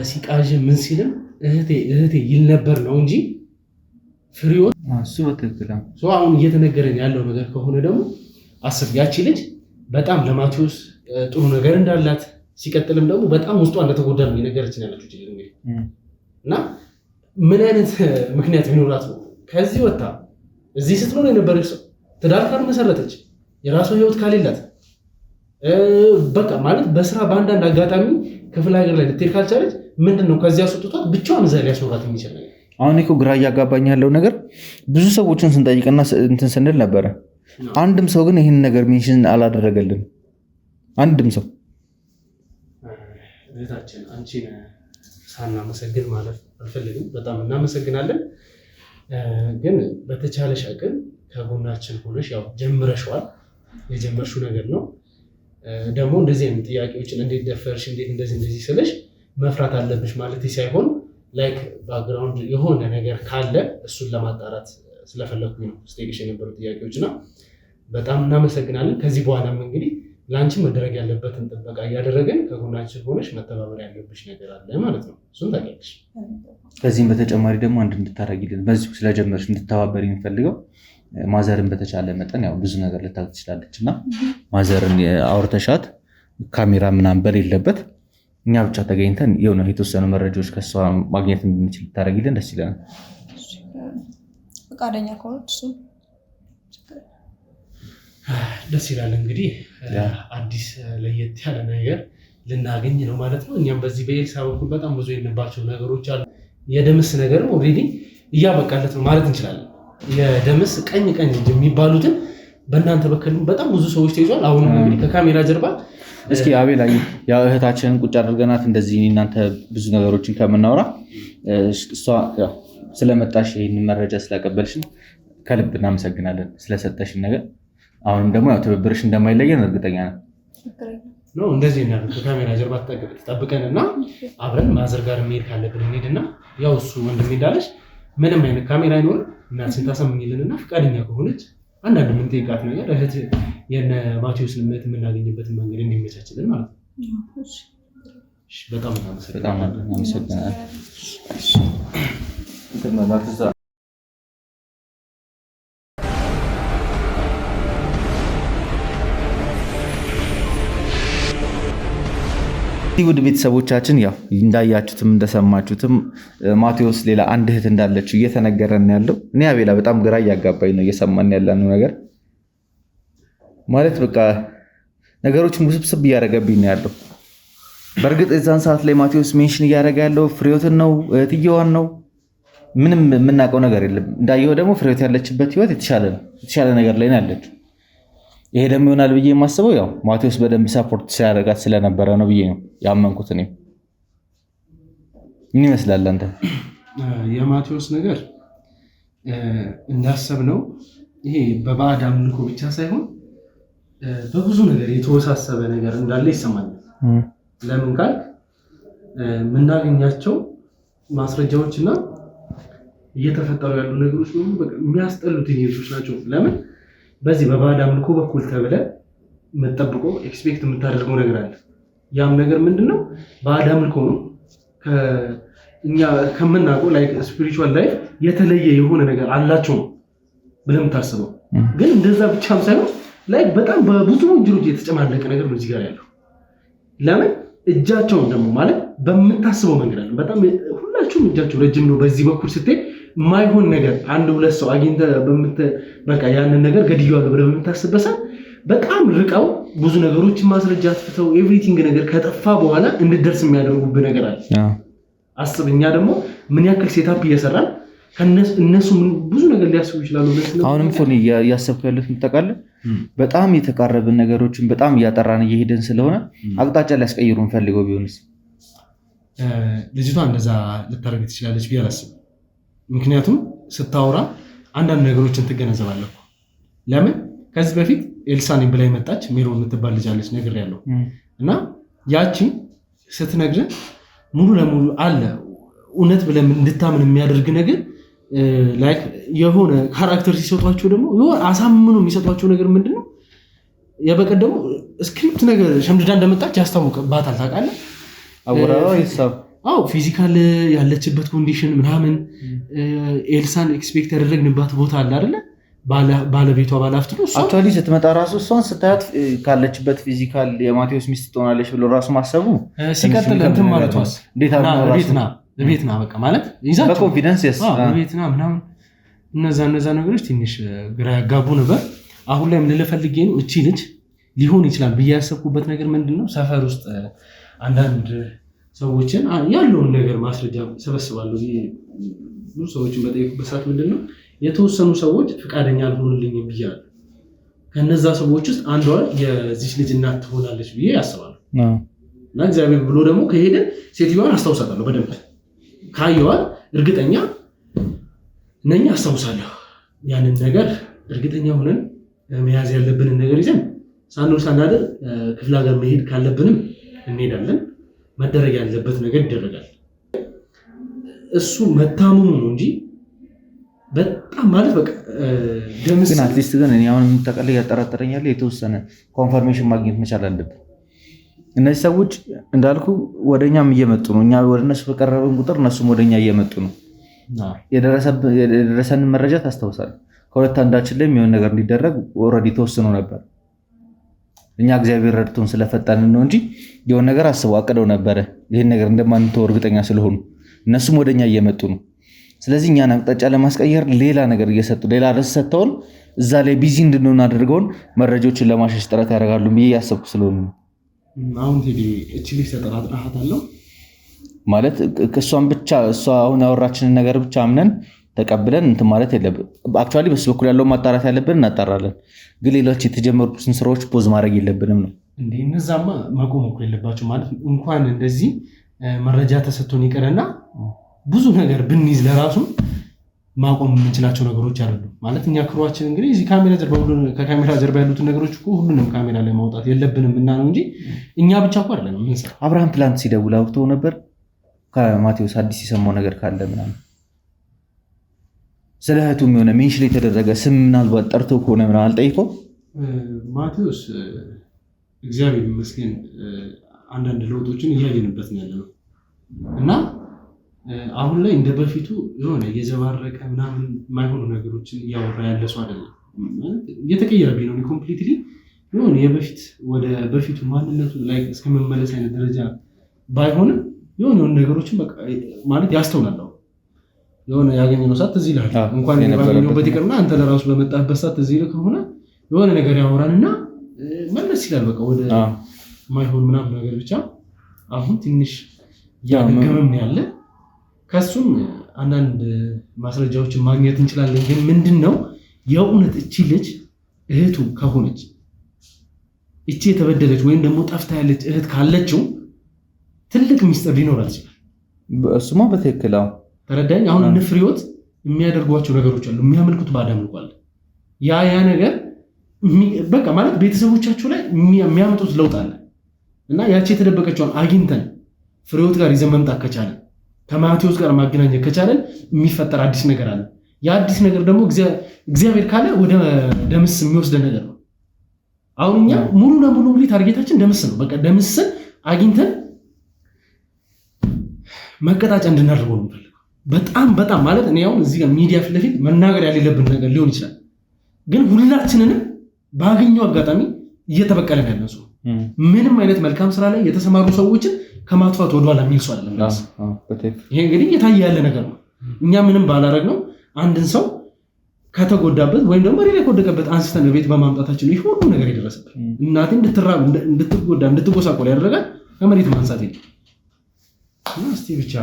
ሲቃዥ ምን ሲልም እህቴ ይል ነበር ነው እንጂ ፍሬዎት እሱ በትክክል አሁን እየተነገረን ያለው ነገር ከሆነ ደግሞ አስብ፣ ያቺ ልጅ በጣም ለማቴዎስ ጥሩ ነገር እንዳላት ሲቀጥልም ደግሞ በጣም ውስጧ እንደተጎዳ ነው የነገረችን ያለችው እንግዲህ እና ምን አይነት ምክንያት ቢኖራት ነው ከዚህ ወጣ እዚህ ስትኖር የነበረች ሰው ትዳር ካልመሰረተች የራሷ ህይወት ካሌላት በቃ ማለት በስራ በአንዳንድ አጋጣሚ ክፍለ ሀገር ላይ ልትሄድ ካልቻለች ምንድነው ከዚያ አስወጥቷት ብቻዋን እዛ ሊያስኖራት የሚችል ነገር? አሁን እኮ ግራ እያጋባኝ ያለው ነገር ብዙ ሰዎችን ስንጠይቅና እንትን ስንል ነበረ። አንድም ሰው ግን ይህን ነገር ሜንሽን አላደረገልን። አንድም ሰው እህታችን አንቺን ሳናመሰግን ማለት አልፈልግም። በጣም እናመሰግናለን። ግን በተቻለሽ አቅም ከጎናችን ሆነሽ ያው ጀምረሽዋል፣ የጀመርሽው ነገር ነው። ደግሞ እንደዚህ አይነት ጥያቄዎችን እንዴት ደፈርሽ፣ እንዴት እንደዚህ ስለሽ መፍራት አለብሽ ማለት ሳይሆን ላይክ ባክግራውንድ የሆነ ነገር ካለ እሱን ለማጣራት ስለፈለኩኝ ነው ስቴክሽ የነበሩ ጥያቄዎች እና በጣም እናመሰግናለን። ከዚህ በኋላም እንግዲህ ለአንቺ መደረግ ያለበትን ጥበቃ እያደረገን ከጎናችን ሆነሽ መተባበር ያለብሽ ነገር አለ ማለት ነው። እሱን ታውቂያለሽ። ከዚህም በተጨማሪ ደግሞ አንድ እንድታደርጊልን በዚሁ ስለጀመርሽ እንድተባበር የሚፈልገው ማዘርን በተቻለ መጠን ያው ብዙ ነገር ልታውቅ ትችላለች እና ማዘርን አውርተሻት ካሜራ ምናምን በሌለበት እኛ ብቻ ተገኝተን የሆነ የተወሰኑ መረጃዎች ከሷ ማግኘት እንድንችል ልታደርጊልን ደስ ይለናል። ፈቃደኛ ከሆነች እሱ ደስ ይላል። እንግዲህ አዲስ ለየት ያለ ነገር ልናገኝ ነው ማለት ነው። እኛም በዚህ በኤልሳ በኩል በጣም ብዙ የንባቸው ነገሮች አሉ። የደምስ ነገርም ኦልሬዲ እያበቃለት ነው ማለት እንችላለን። የደምስ ቀኝ የሚባሉትን በእናንተ በኩል በጣም ብዙ ሰዎች ተይዟል። አሁንም እንግዲህ ከካሜራ ጀርባ እስኪ አቤል ያው እህታችንን ቁጭ አድርገናት እንደዚህ እናንተ ብዙ ነገሮችን ከምናወራ እሷ ስለመጣሽ ይህን መረጃ ስላቀበልሽን ከልብ እናመሰግናለን ስለሰጠሽን ነገር። አሁንም ደግሞ ያው ትብብርሽ እንደማይለየን እርግጠኛ ነው። እንደዚህ እናደርግ ከካሜራ ጀርባ ተጠብቀን እና አብረን ማዘር ጋር የሚሄድ ካለብን እንሄድና ያው እሱ ወንድሜ እንዳለሽ ምንም አይነት ካሜራ አይኖርም እና ስንታሰምኝልንና ፈቃደኛ ከሆነች አንዳንድ የምንጠይቃት ነገር እህት የነ ማቴዎስን እምነት የምናገኝበትን መንገድ እንዲመቻችልን ማለት ነው። በጣም እናመሰግናለን። ውድ ቤተሰቦቻችን ያው እንዳያችሁትም እንደሰማችሁትም ማቴዎስ ሌላ አንድ እህት እንዳለችው እየተነገረን ያለው እኔ አቤላ በጣም ግራ እያጋባኝ ነው እየሰማን ያለነው ነገር ማለት በቃ ነገሮችን ውስብስብ እያደረገብኝ ነው ያለው። በእርግጥ የዛን ሰዓት ላይ ማቴዎስ ሜንሽን እያደረገ ያለው ፍሬዎትን ነው እህትየዋን ነው ምንም የምናውቀው ነገር የለም። እንዳየው ደግሞ ፍሬዎት ያለችበት ህይወት የተሻለ ነገር ላይ ነው ያለችው። ይሄ ደግሞ ይሆናል ብዬ የማስበው ያው ማቴዎስ በደንብ ሰፖርት ሲያደርጋት ስለነበረ ነው ብዬ ነው ያመንኩት። እኔ ምን ይመስላል አንተ? የማቴዎስ ነገር እንዳሰብነው ይሄ በባዕድ አምልኮ ብቻ ሳይሆን በብዙ ነገር የተወሳሰበ ነገር እንዳለ ይሰማኛል። ለምን ካልክ የምናገኛቸው ማስረጃዎችና እየተፈጠሩ ያሉ ነገሮች የሚያስጠሉ ትዕይንቶች ናቸው። ለምን በዚህ በባዕድ አምልኮ በኩል ተብለ የምትጠብቀው ኤክስፔክት የምታደርገው ነገር አለ። ያም ነገር ምንድነው? ባዕድ አምልኮ ነው። እኛ ከምናውቀው ላይክ ስፒሪቹዋል ላይፍ የተለየ የሆነ ነገር አላቸው ነው ብለህ የምታስበው። ግን እንደዛ ብቻም ሳይሆን ላይክ በጣም በብዙ ወንጀሎች የተጨማለቀ ነገር ነው እዚህ ጋር ያለው። ለምን እጃቸውን ደግሞ ማለት በምታስበው መንገድ አለ። በጣም ሁላችሁም እጃቸው ረጅም ነው። በዚህ በኩል ስትሄድ ማይሆን ነገር አንድ ሁለት ሰው አግኝተህ በቃ ያንን ነገር ገድያለሁ ብለህ በምታስበው በጣም ርቀው ብዙ ነገሮችን ማስረጃ አጥፍተው ኤቭሪቲንግ ነገር ከጠፋ በኋላ እንድደርስ የሚያደርጉብህ ነገር አለ። አስብ፣ እኛ ደግሞ ምን ያክል ሴታፕ እየሰራን እነሱ ብዙ ነገር ሊያስቡ ይችላሉ። አሁንም እኮ እያሰብኩ ያለሁት የምታውቃለህ በጣም የተቃረብን ነገሮችን በጣም እያጠራን እየሄድን ስለሆነ አቅጣጫ ሊያስቀይሩን ፈልገው ቢሆንስ? ልጅቷ እንደዛ ልታደርግ ትችላለች ብዬ አላስብም። ምክንያቱም ስታወራ አንዳንድ ነገሮችን ትገነዘባለህ። ለምን ከዚህ በፊት ኤልሳኔ ብላ መጣች ሜሮን የምትባል ልጅ አለች ነግሬያለሁ። እና ያቺ ስትነግረን ሙሉ ለሙሉ አለ እውነት ብለን እንድታምን የሚያደርግ ነገር ላይክ የሆነ ካራክተር ሲሰጧቸው ደግሞ አሳምኖ የሚሰጧቸው ነገር ምንድነው? የበቀደሙ ስክሪፕት ነገር ሸምድዳ እንደመጣች ያስታውቅባታል። ታውቃለህ? አወራሯ ይሳብ አዎ ፊዚካል ያለችበት ኮንዲሽን ምናምን ኤልሳን ኤክስፔክት ያደረግንባት ቦታ አለ አይደለ? ባለቤቷ ባለሀብት ነው። አክቹዋሊ ስትመጣ ራሱ እሷን ስታያት ካለችበት ፊዚካል የማቴዎስ ሚስት ትሆናለች ብሎ ራሱ ማሰቡ ሲቀጥል እንትን ማለቷስ ቤት ና በቃ ማለት ይዛቸው በኮንፊደንስ ቤት ና ምናምን እነዛ ነገሮች ትንሽ ግራ ያጋቡ ነበር። አሁን ላይ ልልህ ፈልጌ ነው እቺ ልጅ ሊሆን ይችላል ብዬ ያሰብኩበት ነገር ምንድነው ሰፈር ውስጥ አንዳንድ ሰዎችን ያለውን ነገር ማስረጃ ሰበስባለሁ። ብዙ ሰዎችን በጠየቁበት ሰዓት ምንድነው የተወሰኑ ሰዎች ፍቃደኛ አልሆኑልኝም ብያለሁ። ከነዛ ሰዎች ውስጥ አንዷ የዚች ልጅ እናት ትሆናለች ብዬ ያስባለሁ። እና እግዚአብሔር ብሎ ደግሞ ከሄደ ሴትዮዋን አስታውሳታለሁ በደንብ ካየዋል እርግጠኛ ነኝ አስታውሳለሁ። ያንን ነገር እርግጠኛ ሆነን መያዝ ያለብንን ነገር ይዘን ሳንውል ሳናድር ክፍለ ሀገር መሄድ ካለብንም እንሄዳለን። መደረግ ያለበት ነገር ይደረጋል። እሱ መታመሙ ነው እንጂ በጣም ማለት በቃ ደምስ ግን አትሊስት ግን እኔ አሁን የምጠቀልል ያጠራጠረኛል። የተወሰነ ኮንፈርሜሽን ማግኘት መቻል አለብን። እነዚህ ሰዎች እንዳልኩ ወደኛም እየመጡ ነው። እኛ ወደ እነሱ በቀረበን ቁጥር እነሱም ወደኛ እየመጡ ነው። የደረሰንን መረጃ ታስታውሳለህ? ከሁለት አንዳችን ላይ የሚሆን ነገር እንዲደረግ ኦልሬዲ ተወስኖ ነበር። እኛ እግዚአብሔር ረድቶን ስለፈጠንን ነው እንጂ የሆነ ነገር አስበው አቅደው ነበረ። ይህን ነገር እንደማንተው እርግጠኛ ስለሆኑ እነሱም ወደኛ እየመጡ ነው። ስለዚህ እኛን አቅጣጫ ለማስቀየር ሌላ ነገር እየሰጡ ሌላ ርዕስ ሰጥተውን እዛ ላይ ቢዚ እንድንሆን አድርገውን መረጃዎችን ለማሸሽ ጥረት ያደርጋሉ ብዬ ያሰብኩ ስለሆኑ አሁን ቴዲ እቺ ልጅ ተጠራጥራታለሁ ማለት እሷን ብቻ እሷ አሁን ያወራችንን ነገር ብቻ አምነን ተቀብለን እንትን ማለት የለብን። አክቹዋሊ በሱ በኩል ያለው ማጣራት ያለብን እናጣራለን፣ ግን ሌሎች የተጀመሩትን ስራዎች ፖዝ ማድረግ የለብንም ነው እንዴ። እነዛማ መቆም እኮ የለባቸው ማለት እንኳን እንደዚህ መረጃ ተሰጥቶን ይቀርና ብዙ ነገር ብንይዝ ለራሱ ማቆም የምንችላቸው ነገሮች አይደሉም ማለት። እኛ ክሯችን እንግዲህ እዚህ ከካሜራ ጀርባ ያሉትን ነገሮች እኮ ሁሉንም ካሜራ ላይ ማውጣት የለብንም እና ነው እንጂ እኛ ብቻ እኮ አይደለም የምንሰራው። አብርሃም ትላንት ሲደውል አውርተው ነበር ከማቴዎስ አዲስ የሰማው ነገር ካለ ምናምን ስለ እህቱም የሆነ ሜንሽን የተደረገ ስም ምናልባት ጠርቶ ከሆነ ምናምን አልጠይቀው። ማቴዎስ እግዚአብሔር ይመስገን አንዳንድ ለውጦችን እያየንበት ነው ያለነው እና አሁን ላይ እንደ በፊቱ የሆነ እየዘባረቀ ምናምን የማይሆኑ ነገሮችን እያወራ ያለ ሰው አይደለም። እየተቀየረብኝ ነው ኮምፕሊትሊ የሆነ የበፊት ወደ በፊቱ ማንነቱ ላይ እስከመመለስ አይነት ደረጃ ባይሆንም የሆነ ነገሮችን በቃ ማለት ያስተውላለሁ። የሆነ ያገኘነው ሰዓት እዚህ ላይ እንኳን ባገኘሁበት ይቅርና አንተ ለራሱ በመጣህበት ሰዓት እዚህ ላይ ከሆነ የሆነ ነገር ያወራንና መለስ ይላል በቃ ወደ ማይሆን ምናምን ነገር ብቻ። አሁን ትንሽ ያገገመም ያለ ከሱም አንዳንድ ማስረጃዎችን ማግኘት እንችላለን። ግን ምንድነው የእውነት እቺ ልጅ እህቱ ከሆነች እቺ የተበደለች ወይም ደግሞ ጠፍታ ያለች እህት ካለችው ትልቅ ሚስጥር ሊኖራት ይችላል። እሱማ በትክክል ተረዳኝ። አሁን እነ ፍሬዎት የሚያደርጓቸው ነገሮች አሉ፣ የሚያመልኩት ባዳምልቋል። ያ ነገር በቃ ማለት ቤተሰቦቻቸው ላይ የሚያመጡት ለውጥ አለ እና ያቺ የተደበቀችውን አግኝተን ፍሬዎት ጋር ይዘን መምጣት ከቻለን ከማቴዎስ ጋር ማገናኘት ከቻለን የሚፈጠር አዲስ ነገር አለ። ያ አዲስ ነገር ደግሞ እግዚአብሔር ካለ ወደ ደምስ የሚወስደን ነገር ነው። አሁን እኛ ሙሉ ለሙሉ ታርጌታችን ደምስ ነው። በቃ ደምስን አግኝተን መቀጣጫ እንድናደርገው ነው የምፈልገው። በጣም ማለት እኔ አሁን እዚህ ጋር ሚዲያ ፊት ለፊት መናገር ያሌለብን ነገር ሊሆን ይችላል፣ ግን ሁላችንንም ባገኘው አጋጣሚ እየተበቀለን ያለን ሰው ምንም አይነት መልካም ስራ ላይ የተሰማሩ ሰዎችን ከማጥፋት ወደኋላ የሚል ሰው አይደለም። ይሄ እንግዲህ እየታየ ያለ ነገር ነው። እኛ ምንም ባላረግ ነው አንድን ሰው ከተጎዳበት ወይም ደግሞ ሌላ ከወደቀበት አንስተን ቤት በማምጣታችን ይሄ ሁሉ ነገር የደረሰበት እናቴ እንድትራብ እንድትጎዳ እንድትጎሳቆል ያደረጋል ከመሬት ማንሳት የለም። እስቲ ብቻ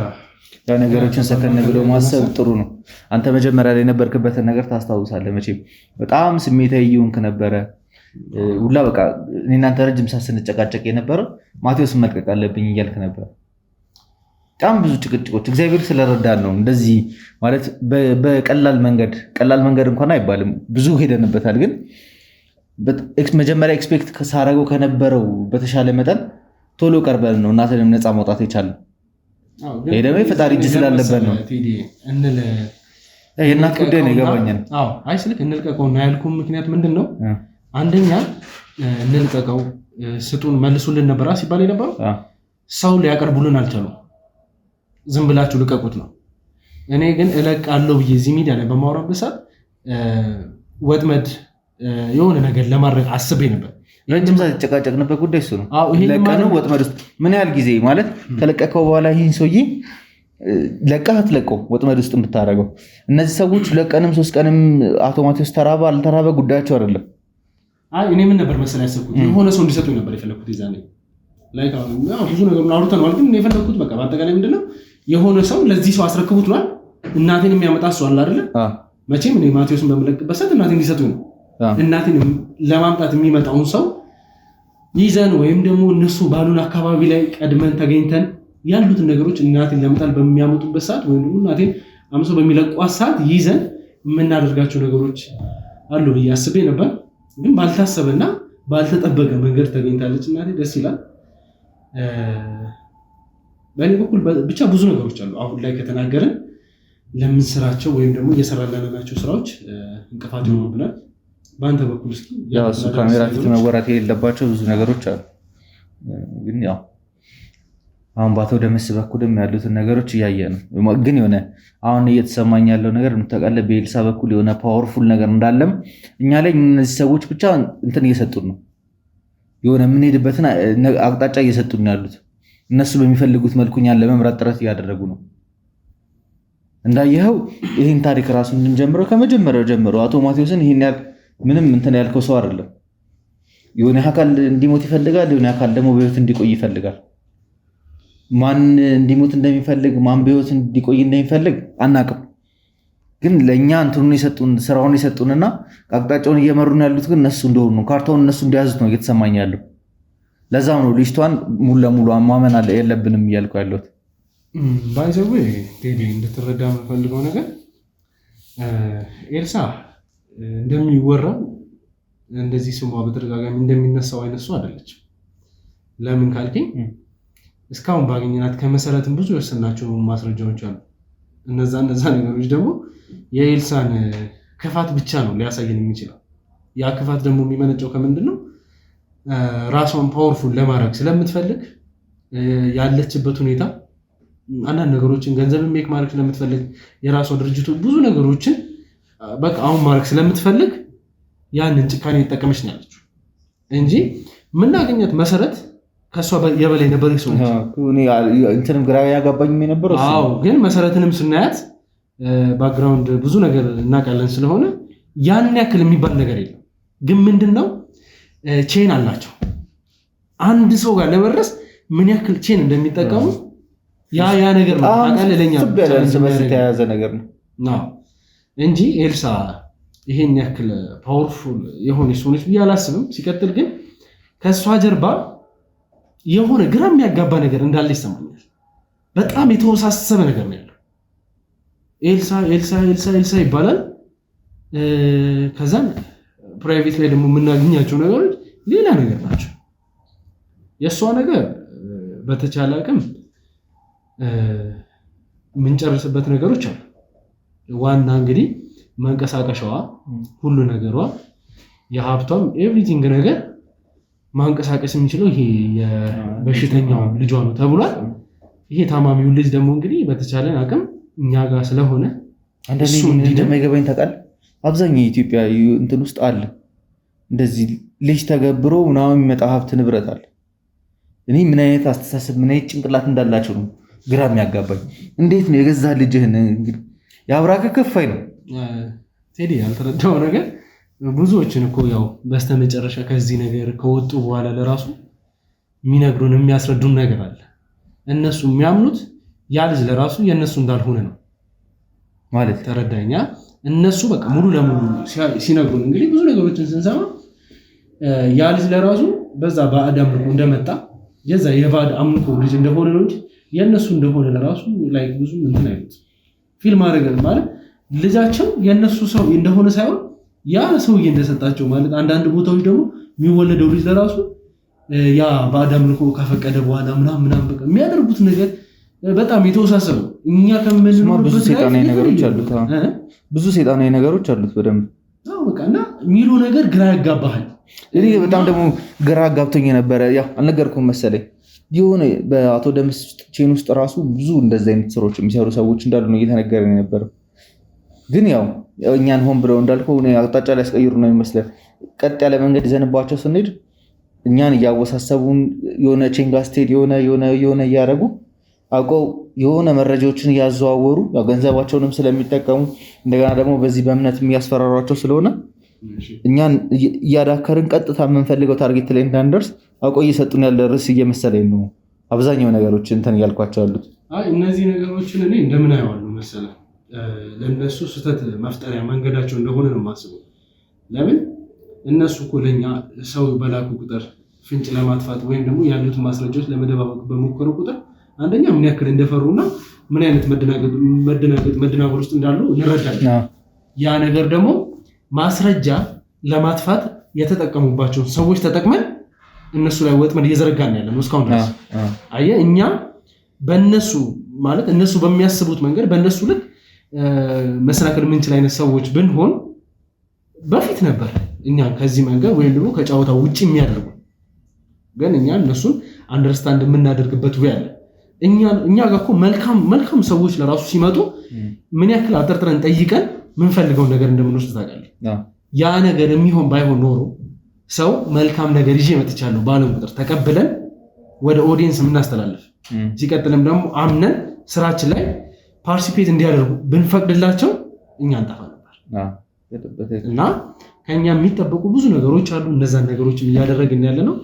ነገሮችን ሰከን ብሎ ማሰብ ጥሩ ነው። አንተ መጀመሪያ ላይ የነበርክበትን ነገር ታስታውሳለህ መቼም። በጣም ስሜታዊ እየሆንክ ነበረ ሁላ በቃ እኔ እናንተ ረጅም ሰዓት ስንጨቃጨቅ የነበረው ማቴዎስ መልቀቅ አለብኝ እያልክ ነበር። በጣም ብዙ ጭቅጭቆች እግዚአብሔር ስለረዳን ነው እንደዚህ ማለት በቀላል መንገድ እንኳን አይባልም ብዙ ሄደንበታል። ግን መጀመሪያ ኤክስፔክት ሳረገው ከነበረው በተሻለ መጠን ቶሎ ቀርበን ነው እናትንም ነፃ ማውጣት የቻልነው። ይሄ ደግሞ የፈጣሪ እጅ ስላለበት ነው። የእናት ጉዳይ ነው ይገባኛል። አይ ስልክ እንልቀቀውና ያልኩህ ምክንያት ምንድን ነው? አንደኛ እንልቀቀው ስጡን መልሱልን ነበራ ሲባል የነበረው ሰው ሊያቀርቡልን አልቻሉም። ዝም ብላችሁ ልቀቁት ነው። እኔ ግን እለቃለሁ ብዬ እዚህ ሚዲያ ላይ በማውራበት ሰዓት ወጥመድ የሆነ ነገር ለማድረግ አስቤ ነበር። ረጅም ሰዓት የተጨቃጨቅንበት ጉዳይ እሱ ነው። ለቀነው ወጥመድ ውስጥ ምን ያህል ጊዜ ማለት ከለቀቀው በኋላ ይህን ሰውዬ ለቀህ አትለቀው ወጥመድ ውስጥ የምታደርገው። እነዚህ ሰዎች 2 ቀንም 3 ቀንም አቶ ማቴዎስ ተራበ አልተራበ ጉዳያቸው አይደለም። እኔ ምን ነበር መሰለህ ያሰብኩት የሆነ ሰው እንዲሰጡኝ ነበር የፈለኩት። ይዛኔ ላይክ ብዙ ነገሩን አውርተናል፣ ግን የፈለኩት በቃ በአጠቃላይ ምንድነው የሆነ ሰው ለዚህ ሰው አስረክቡት ነው። እናቴን የሚያመጣ ሰው አለ አይደለ? መቼም እኔ ማቴዎስን በመለቅበት ሰዓት እናቴን እንዲሰጡኝ ነው። እናቴን ለማምጣት የሚመጣውን ሰው ይዘን ወይም ደግሞ እነሱ ባሉን አካባቢ ላይ ቀድመን ተገኝተን ያሉትን ነገሮች እናቴን ለመጣል በሚያመጡበት ሰዓት ወይም ደግሞ እናቴን አምሰው በሚለቋት ሰዓት ይዘን የምናደርጋቸው ነገሮች አሉ ብዬ አስቤ ነበር። ግን ባልታሰበና ባልተጠበቀ መንገድ ተገኝታለች እናቴ። ደስ ይላል። በእኔ በኩል ብቻ ብዙ ነገሮች አሉ አሁን ላይ ከተናገርን ለምንሰራቸው ወይም ደግሞ እየሰራላናቸው ስራዎች እንቅፋት ይሆኑብናል። በአንተ በኩል እስኪ እሱ ካሜራ ፊት መወራት የሌለባቸው ብዙ ነገሮች አሉ። ግን ያው አሁን ባቶ ደምስ በኩልም ያሉትን ነገሮች እያየ ነው። ግን የሆነ አሁን እየተሰማኝ ያለው ነገር የምታውቃለህ፣ በኤልሳ በኩል የሆነ ፓወርፉል ነገር እንዳለም እኛ ላይ እነዚህ ሰዎች ብቻ እንትን እየሰጡን ነው። የሆነ የምንሄድበትን አቅጣጫ እየሰጡን ያሉት እነሱ በሚፈልጉት መልኩ እኛን ለመምራት ጥረት እያደረጉ ነው። እንዳየኸው ይህን ታሪክ ራሱ እንድንጀምረው ከመጀመሪያው ጀምሮ አቶ ማቴዎስን ይህን ያህል ምንም እንትን ያልከው ሰው አይደለም። የሆነ አካል እንዲሞት ይፈልጋል፣ የሆነ አካል ደግሞ በህይወት እንዲቆይ ይፈልጋል። ማን እንዲሞት እንደሚፈልግ ማን በህይወት እንዲቆይ እንደሚፈልግ አናውቅም። ግን ለእኛ እንትኑን የሰጡን ስራውን የሰጡንና አቅጣጫውን እየመሩን ያሉት ግን እነሱ እንደሆኑ ካርታውን እነሱ እንዲያዙት ነው እየተሰማኝ ያለው። ለዛም ነው ልጅቷን ሙሉ ለሙሉ ማመን የለብንም እያልኩ ያለሁት። ባይዘው ቴዲ እንድትረዳ የምፈልገው ነገር ኤልሳ እንደሚወራው እንደዚህ ስሟ በተደጋጋሚ እንደሚነሳው አይነት ሰው አይደለችም። ለምን ካልከኝ እስካሁን ባገኘናት ከመሰረትም ብዙ የወሰናቸው ማስረጃዎች አሉ። እነዛ ነገሮች ደግሞ የኤልሳን ክፋት ብቻ ነው ሊያሳየን የሚችለው። ያ ክፋት ደግሞ የሚመነጨው ከምንድን ነው? ራሷን ፓወርፉል ለማድረግ ስለምትፈልግ ያለችበት ሁኔታ አንዳንድ ነገሮችን ገንዘብ ሜክ ማድረግ ስለምትፈልግ የራሷ ድርጅቱ ብዙ ነገሮችን በቃ አሁን ማድረግ ስለምትፈልግ ያንን ጭካኔ የተጠቀመች ነው ያለችው እንጂ የምናገኛት መሰረት ከሷ የበላይ ነበር ሰው እንትንም ግራ ያጋባኝ የነበረው። አዎ ግን መሰረትንም ስናያት ባክግራውንድ ብዙ ነገር እናውቃለን ስለሆነ ያንን ያክል የሚባል ነገር የለም። ግን ምንድነው ቼን አላቸው። አንድ ሰው ጋር ለመድረስ ምን ያክል ቼን እንደሚጠቀሙ ያ ነገር አቃለለኛ ተያያዘ ነገር ነው እንጂ ኤልሳ ይሄን ያክል ፓወርፉል የሆነች ሰው ነች ብዬ አላስብም። ሲቀጥል ግን ከሷ ጀርባ የሆነ ግራ የሚያጋባ ነገር እንዳለ ይሰማኛል። በጣም የተወሳሰበ ነገር ነው ያለው። ኤልሳ ይባላል። ከዛም ፕራይቬት ላይ ደግሞ የምናገኛቸው ነገሮች ሌላ ነገር ናቸው። የእሷ ነገር በተቻለ አቅም የምንጨርስበት ነገሮች አሉ። ዋና እንግዲህ መንቀሳቀሻዋ ሁሉ ነገሯ የሀብቷም ኤቭሪቲንግ ነገር ማንቀሳቀስ የሚችለው ይሄ የበሽተኛው ልጇ ነው ተብሏል። ይሄ ታማሚው ልጅ ደግሞ እንግዲህ በተቻለን አቅም እኛ ጋር ስለሆነ አንዳንዴ እንደማይገባኝ ታውቃለህ፣ አብዛኛው የኢትዮጵያ እንትን ውስጥ አለ እንደዚህ ልጅ ተገብሮ ምናምን የሚመጣ ሀብት ንብረት አለ። እኔ ምን አይነት አስተሳሰብ ምን አይነት ጭንቅላት እንዳላቸው ነው ግራ የሚያጋባኝ። እንዴት ነው የገዛ ልጅህን እንግዲህ የአብራክ ክፋይ ነው ቴዲ ያልተረዳው ነገር ብዙዎችን እኮ ያው በስተመጨረሻ ከዚህ ነገር ከወጡ በኋላ ለራሱ የሚነግሩን የሚያስረዱን ነገር አለ። እነሱ የሚያምኑት ያ ልጅ ለራሱ የእነሱ እንዳልሆነ ነው ማለት ተረዳኛ። እነሱ በቃ ሙሉ ለሙሉ ሲነግሩን እንግዲህ ብዙ ነገሮችን ስንሰማ ያ ልጅ ለራሱ በዛ ባዕድ አምልኮ እንደመጣ የዛ የባዕድ አምልኮ ልጅ እንደሆነ ነው እንጂ የእነሱ እንደሆነ ለራሱ ላይ ብዙ እንትን አይሉት ፊልም አደረገን ማለት ልጃቸው የእነሱ ሰው እንደሆነ ሳይሆን ያ ሰውዬ እንደሰጣቸው ማለት። አንዳንድ ቦታዎች ደግሞ የሚወለደው ልጅ ለራሱ ያ ባዕድ አምልኮ ካፈቀደ በኋላ ምናምን በቃ የሚያደርጉት ነገር በጣም የተወሳሰበ እኛ ከምንኖርበት ብዙ ሰይጣናዊ ነገሮች አሉት በደንብ በቃ እና የሚሉ ነገር ግራ ያጋባሃል። እኔ በጣም ደግሞ ግራ አጋብቶኝ የነበረ ያው አልነገርኩም መሰለኝ የሆነ በአቶ ደምስ ቼን ውስጥ ራሱ ብዙ እንደዚህ አይነት ስራዎች የሚሰሩ ሰዎች እንዳሉ ነው እየተነገረ የነበረው። ግን ያው እኛን ሆን ብለው እንዳልከው አቅጣጫ ሊያስቀይሩ ነው የሚመስለን። ቀጥ ያለ መንገድ ይዘንባቸው ስንሄድ እኛን እያወሳሰቡን የሆነ ቼንጋ ስቴድ የሆነ እያደረጉ አውቀው የሆነ መረጃዎችን እያዘዋወሩ ገንዘባቸውንም ስለሚጠቀሙ እንደገና ደግሞ በዚህ በእምነት የሚያስፈራሯቸው ስለሆነ እኛን እያዳከርን ቀጥታ የምንፈልገው ታርጌት ላይ እንዳንደርስ አውቀው እየሰጡን ያለ ርዕስ እየመሰለኝ ነው አብዛኛው ነገሮች እንትን እያልኳቸው ያሉት። እነዚህ ነገሮችን እኔ እንደምን አየዋለሁ መሰለህ፣ ለእነሱ ስህተት መፍጠሪያ መንገዳቸው እንደሆነ ነው የማስበው። ለምን እነሱ እኮ ለእኛ ሰው በላኩ ቁጥር ፍንጭ ለማጥፋት ወይም ደግሞ ያሉትን ማስረጃዎች ለመደባበቅ በሞከሩ ቁጥር አንደኛ ምን ያክል እንደፈሩና ምን አይነት መደናገር ውስጥ እንዳሉ እንረዳለን። ያ ነገር ደግሞ ማስረጃ ለማጥፋት የተጠቀሙባቸውን ሰዎች ተጠቅመን እነሱ ላይ ወጥመድ እየዘረጋን ያለ ነው እስካሁን ድረስ። አየህ እኛ በእነሱ ማለት እነሱ በሚያስቡት መንገድ በእነሱ ልክ መሰናከል የምንችል አይነት ሰዎች ብንሆን በፊት ነበር እኛ ከዚህ መንገድ ወይም ደግሞ ከጨዋታ ውጭ የሚያደርጉ። ግን እኛ እነሱን አንደርስታንድ የምናደርግበት ወይ አለ። እኛ ጋር እኮ መልካም ሰዎች ለራሱ ሲመጡ ምን ያክል አጠርጥረን ጠይቀን ምንፈልገውን ነገር እንደምንወስድ ታውቃለህ። ያ ነገር የሚሆን ባይሆን ኖሮ ሰው መልካም ነገር ይዤ መጥቻለሁ ባለው ቁጥር ተቀብለን ወደ ኦዲየንስ የምናስተላልፍ ሲቀጥልም ደግሞ አምነን ስራችን ላይ ፓርቲሲፔት እንዲያደርጉ ብንፈቅድላቸው እኛ እንጠፋ ነበር። እና ከኛ የሚጠበቁ ብዙ ነገሮች አሉ። እነዛን ነገሮችን እያደረግን ያለ ነው።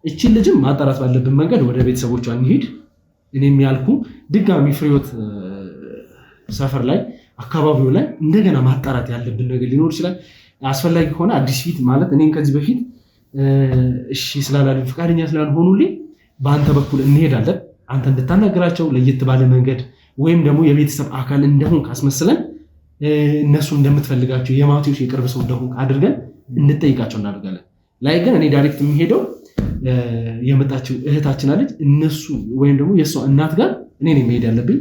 እቺን ልጅም ማጣራት ባለብን መንገድ ወደ ቤተሰቦቿ እንሂድ። እኔም ያልኩ ድጋሚ ፍሬህይወት ሰፈር ላይ አካባቢው ላይ እንደገና ማጣራት ያለብን ነገር ሊኖር ይችላል። አስፈላጊ ከሆነ አዲስ ፊት ማለት እኔም ከዚህ በፊት እሺ ስላላሉ ፈቃደኛ ስላልሆኑልኝ በአንተ በኩል እንሄዳለን። አንተ እንድታናገራቸው ለየት ባለ መንገድ ወይም ደግሞ የቤተሰብ አካል እንደሆን ካስመስለን እነሱ እንደምትፈልጋቸው የማቴዎስ የቅርብ ሰው እንደሆን አድርገን እንጠይቃቸው እናደርጋለን። ላይ ግን እኔ ዳይሬክት የሚሄደው የመጣችው እህታችን አለች እነሱ ወይም ደግሞ የእሷ እናት ጋር እኔ ነኝ መሄድ ያለብኝ።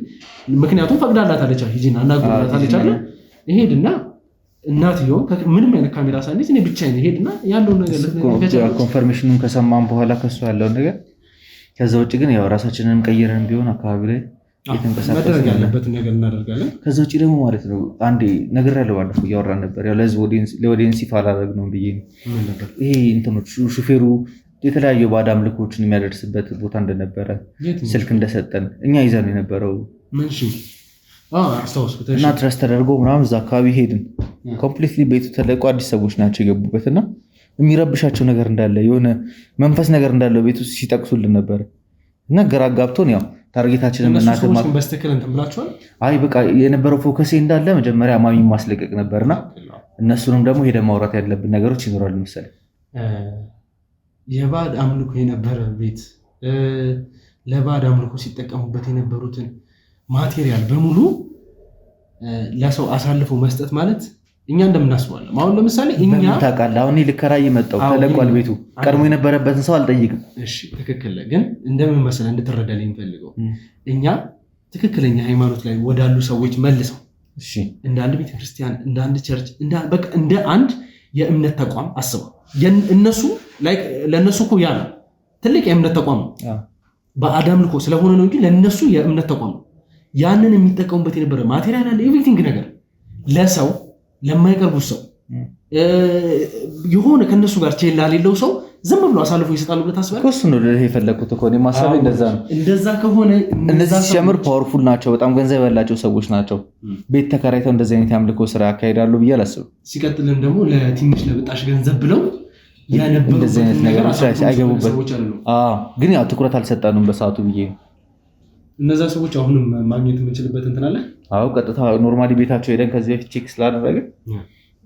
ምክንያቱም ፈቅዳላታለች ሂጂና እናግሩላታለች አለ እሄድና እናትየው ምንም አይነት ካሜራ ሳይነች እኔ ብቻዬን እሄድና ያለውን ነገር ኮንፈርሜሽኑን ከሰማን በኋላ ከሱ ያለውን ነገር ከዛ ውጭ ግን ያው ራሳችንን ቀይረን ቢሆን አካባቢ ላይ መደረግ ያለበትን ነገር እናደርጋለን። ከዛ ውጭ ደግሞ ማለት ነው አንዴ ነገር ያለው ባለፈው እያወራን ነበር ያው ለኦዲየንስ ይፋ አላደረግ ነው ብዬ ይሄ እንትኖች ሹፌሩ የተለያዩ ባዕድ አምልኮችን የሚያደርስበት ቦታ እንደነበረ ስልክ እንደሰጠን እኛ ይዘን የነበረው እና ትረስ ተደርጎ ምናምን እዛ አካባቢ ሄድን። ኮምፕሊትሊ ቤቱ ተለቆ አዲስ ሰዎች ናቸው የገቡበት እና የሚረብሻቸው ነገር እንዳለ የሆነ መንፈስ ነገር እንዳለው ቤቱ ሲጠቅሱልን ነበር እና ግራ ጋብቶን ያው ታርጌታችንን በቃ የነበረው ፎከሴ እንዳለ መጀመሪያ ማሚ ማስለቀቅ ነበርና እነሱንም ደግሞ ሄደ ማውራት ያለብን ነገሮች ይኖራሉ መሰለኝ። የባዕድ አምልኮ የነበረ ቤት ለባዕድ አምልኮ ሲጠቀሙበት የነበሩትን ማቴሪያል በሙሉ ለሰው አሳልፎ መስጠት ማለት እኛ እንደምናስባለን። አሁን ለምሳሌ እኛ ታውቃለህ፣ አሁን ልከራይ መጣሁ ተለቋል ቤቱ ቀድሞ የነበረበትን ሰው አልጠይቅም። እሺ ትክክል ግን እንደምን መሰለህ እንድትረዳልኝ የምፈልገው እኛ ትክክለኛ ሃይማኖት ላይ ወዳሉ ሰዎች መልሰው እሺ እንደ አንድ ቤተክርስቲያን እንደ አንድ ቸርች እንደ አንድ የእምነት ተቋም አስበው እነሱ ላይክ ለነሱ እኮ ያ ነው ትልቅ የእምነት ተቋም ነው። ባዕድ አምልኮ ስለሆነ ነው እንጂ ለነሱ የእምነት ተቋም ነው። ያንን የሚጠቀሙበት የነበረ ማቴሪያል አለ ኤቭሪቲንግ ነገር ለሰው ለማይቀርቡት ሰው የሆነ ከነሱ ጋር ቼላ ሌለው ሰው ዝም ብሎ አሳልፎ ይሰጣሉ ብለህ ታስባለህ? እኮ እሱ ነው የፈለኩት እኮ እኔ ማሰብ እንደዛ ነው። እንደዛ ከሆነ እነዚህ ሲጀምር ፓወርፉል ናቸው፣ በጣም ገንዘብ ያላቸው ሰዎች ናቸው። ቤት ተከራይተው እንደዚህ አይነት የአምልኮ ስራ ያካሂዳሉ ብዬ አላስብም። ሲቀጥልም ደግሞ ለትንሽ ለብጣሽ ገንዘብ ብለው እንደዚህ አይነት ነገሮች አይገቡበት። ግን ያው ትኩረት አልሰጠኑም በሰዓቱ ብዬ ነው። እነዛ ሰዎች አሁንም ማግኘት የምንችልበት እንትን አለ። አዎ ቀጥታ ኖርማሊ ቤታቸው ሄደን ከዚህ በፊት ቼክ ስላደረግን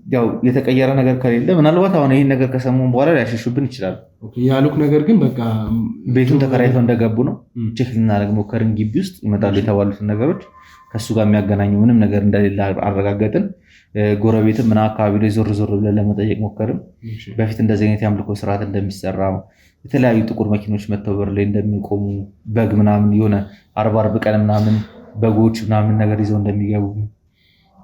ያው የተቀየረ ነገር ከሌለ ምናልባት አሁን ይህን ነገር ከሰሙን በኋላ ሊያሸሹብን ይችላል ያሉክ ነገር ግን በቃ ቤቱን ተከራይተው እንደገቡ ነው ቼክ ልናደርግ ሞከርን። ግቢ ውስጥ ይመጣሉ የተባሉትን ነገሮች ከእሱ ጋር የሚያገናኙ ምንም ነገር እንደሌለ አረጋገጥን። ጎረቤትም ምና አካባቢ ላይ ዞር ዞር ብለን ለመጠየቅ ሞከርም። በፊት እንደዚህ አይነት የአምልኮ ስርዓት እንደሚሰራ የተለያዩ ጥቁር መኪኖች መተው በር ላይ እንደሚቆሙ በግ ምናምን የሆነ አርብ ቀን ምናምን በጎች ምናምን ነገር ይዘው እንደሚገቡ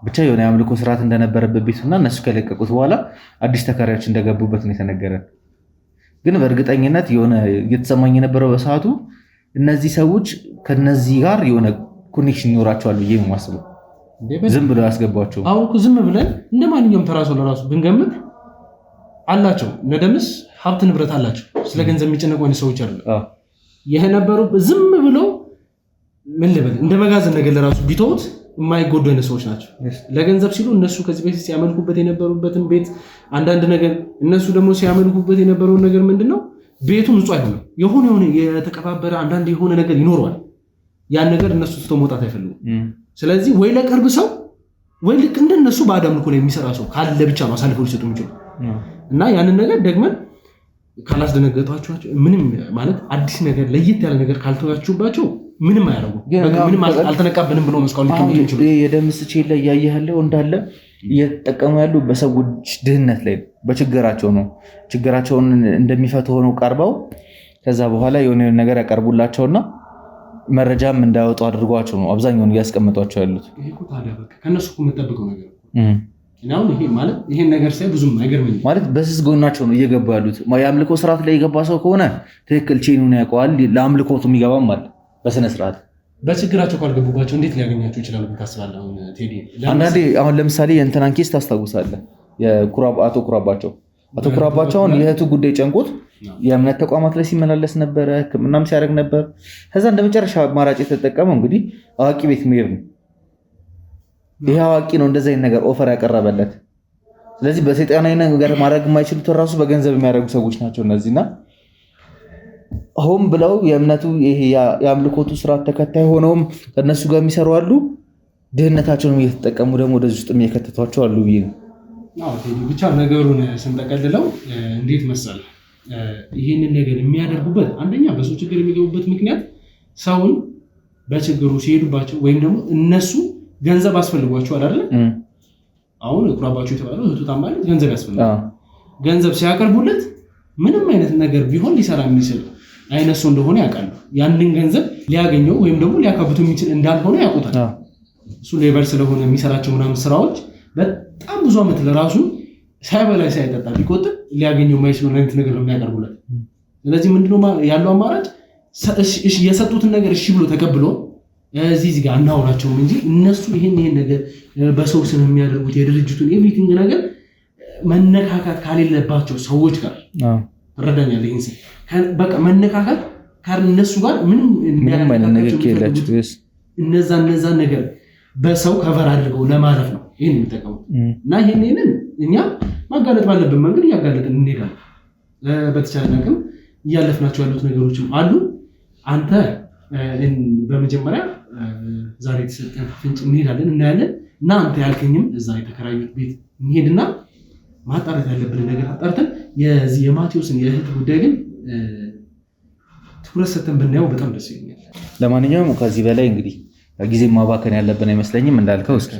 ብቻ የሆነ የአምልኮ ስርዓት እንደነበረበት ቤቱና እነሱ ከለቀቁት በኋላ አዲስ ተከራዮች እንደገቡበት ነው የተነገረን። ግን በእርግጠኝነት የሆነ እየተሰማኝ የነበረው በሰዓቱ እነዚህ ሰዎች ከነዚህ ጋር የሆነ ኮኔክሽን ይኖራቸዋል ብዬ ነው የማስበው። ዝም ብለው ያስገባቸው። አሁን እኮ ዝም ብለን እንደ ማንኛውም ተራ ሰው ለራሱ ብንገምት አላቸው ነደምስ ሀብት ንብረት አላቸው። ስለ ገንዘብ የሚጨነቁ አይነት ሰዎች አይደለም። ይሄ ነበሩ ዝም ብለው ምን ልበል እንደ መጋዘን ነገር ለራሱ ቢተውት የማይጎዱ አይነት ሰዎች ናቸው። ለገንዘብ ሲሉ እነሱ ከዚህ በፊት ሲያመልኩበት የነበሩበትን ቤት አንዳንድ ነገር እነሱ ደግሞ ሲያመልኩበት የነበረውን ነገር ምንድነው ቤቱ ንጹህ አይሆንም። የሆነ የተቀባበረ አንዳንድ የሆነ ነገር ይኖረዋል። ያን ነገር እነሱ ትቶ መውጣት አይፈልጉም። ስለዚህ ወይ ለቅርብ ሰው ወይ ልክ እንደነሱ በአዳም ልኮ ላይ የሚሰራ ሰው ካለ ብቻ ነው አሳልፈው ሊሰጡ የሚችሉ እና ያንን ነገር ደግመን ካላስደነገጧቸው ምንም ማለት አዲስ ነገር ለየት ያለ ነገር ካልተዋችሁባቸው ምንም አያደርጉ ምንም አልተነቃብንም ብሎ መስቀል ሊቀመጡ ይችላል። የደምስቼ ላይ ያየህ ያለው እንዳለ እየተጠቀሙ ያሉ በሰዎች ድህነት ላይ በችግራቸው ነው። ችግራቸውን እንደሚፈቱ ሆነው ቀርበው ከዛ በኋላ የሆነ ነገር ያቀርቡላቸውና መረጃም እንዳያወጡ አድርጓቸው ነው አብዛኛውን እያስቀመጧቸው ያሉት። ይሄ እኮ ታዲያ በቃ ከነሱ እኮ የምጠብቀው ነገር ነው። ይሄ ማለት ይሄን ነገር ሳይ ብዙም አይገርምኝም። ማለት በስስ ጎናቸው ነው እየገቡ ያሉት። የአምልኮ ስርዓት ላይ የገባ ሰው ከሆነ ትክክል ቼኑን ያውቀዋል። ለአምልኮቱ የሚገባም አለ በስነ ስርዓት። በችግራቸው ካልገቡባቸው እንዴት ሊያገኛቸው ይችላሉ ታስባለህ? አሁን ቴዲ አንዳንዴ አሁን ለምሳሌ የእንትናን ኬስ ታስታውሳለህ? አቶ ኩራባቸውን የእህቱ ጉዳይ ጨንቆት የእምነት ተቋማት ላይ ሲመላለስ ነበረ፣ ሕክምናም ሲያደርግ ነበር። ከዛ እንደ መጨረሻ አማራጭ የተጠቀመው እንግዲህ አዋቂ ቤት መሄድ ነው። ይህ አዋቂ ነው እንደዚህ አይነት ነገር ኦፈር ያቀረበለት። ስለዚህ በሰይጣናዊ ነገር ማድረግ የማይችሉት ራሱ በገንዘብ የሚያደርጉ ሰዎች ናቸው እነዚህና ሆም ብለው የእምነቱ ይሄ የአምልኮቱ ስርዓት ተከታይ ሆነውም ከነሱ ጋር የሚሰሩ አሉ። ድህነታቸውን እየተጠቀሙ ደግሞ ወደዚህ ውስጥ የሚከተቷቸው አሉ ብዬ ነው። ብቻ ነገሩን ስንጠቀልለው እንዴት መሰለ ይህንን ነገር የሚያደርጉበት አንደኛ በሰው ችግር የሚገቡበት ምክንያት ሰውን በችግሩ ሲሄዱባቸው ወይም ደግሞ እነሱ ገንዘብ አስፈልጓቸዋል አይደል? አሁን ኩራባቸው የተባለው እህቱ ታማለት ገንዘብ ያስፈልጋል። ገንዘብ ሲያቀርቡለት ምንም አይነት ነገር ቢሆን ሊሰራ የሚችል አይነት ሰው እንደሆነ ያውቃሉ። ያንን ገንዘብ ሊያገኘው ወይም ደግሞ ሊያካብቱ የሚችል እንዳልሆነ ያውቁታል። እሱ ሌበር ስለሆነ የሚሰራቸው ምናምን ስራዎች በጣም ብዙ ዓመት ለራሱ ሳይበላ ሳይጠጣ ቢቆጥብ ሊያገኘው የማይችለው አይነት ነገር ነው የሚያቀርቡለት። ስለዚህ ምንድነው ያለው አማራጭ? የሰጡትን ነገር እሺ ብሎ ተቀብሎ እዚህ ጋር አናውራቸውም እንጂ እነሱ ይሄን ነገር በሰው ስም የሚያደርጉት የድርጅቱን ኤቭሪቲንግ ነገር መነካካት ካሌለባቸው ሰዎች ጋር ትረዳኛለህ? ይሄን በቃ መነካካት ከእነሱ ጋር ምንም አይነት ነገር ከሌላቸው እነዛ ነገር በሰው ከቨር አድርገው ለማለፍ ነው ይሄን የሚጠቀሙት። እና ይሄንን እኛ ማጋለጥ ባለብን መንገድ እያጋለጥን እንሄዳለን። በተቻለ ነገር እያለፍናቸው ያሉት ነገሮችም አሉ። አንተ በመጀመሪያ ዛሬ የተሰጠን ፍንጭ እንሄዳለን እናያለን። እና አንተ ያልከኝም እዛ የተከራዩት ቤት እንሄድና ማጣራት ያለብን ነገር አጣርተን የዚህ የማቴዎስን የእህት ጉዳይ ግን ትኩረት ሰጥተን ብናየው በጣም ደስ ይለኛል። ለማንኛውም ከዚህ በላይ እንግዲህ ጊዜ ማባከን ያለብን አይመስለኝም። እንዳልከው እስኪ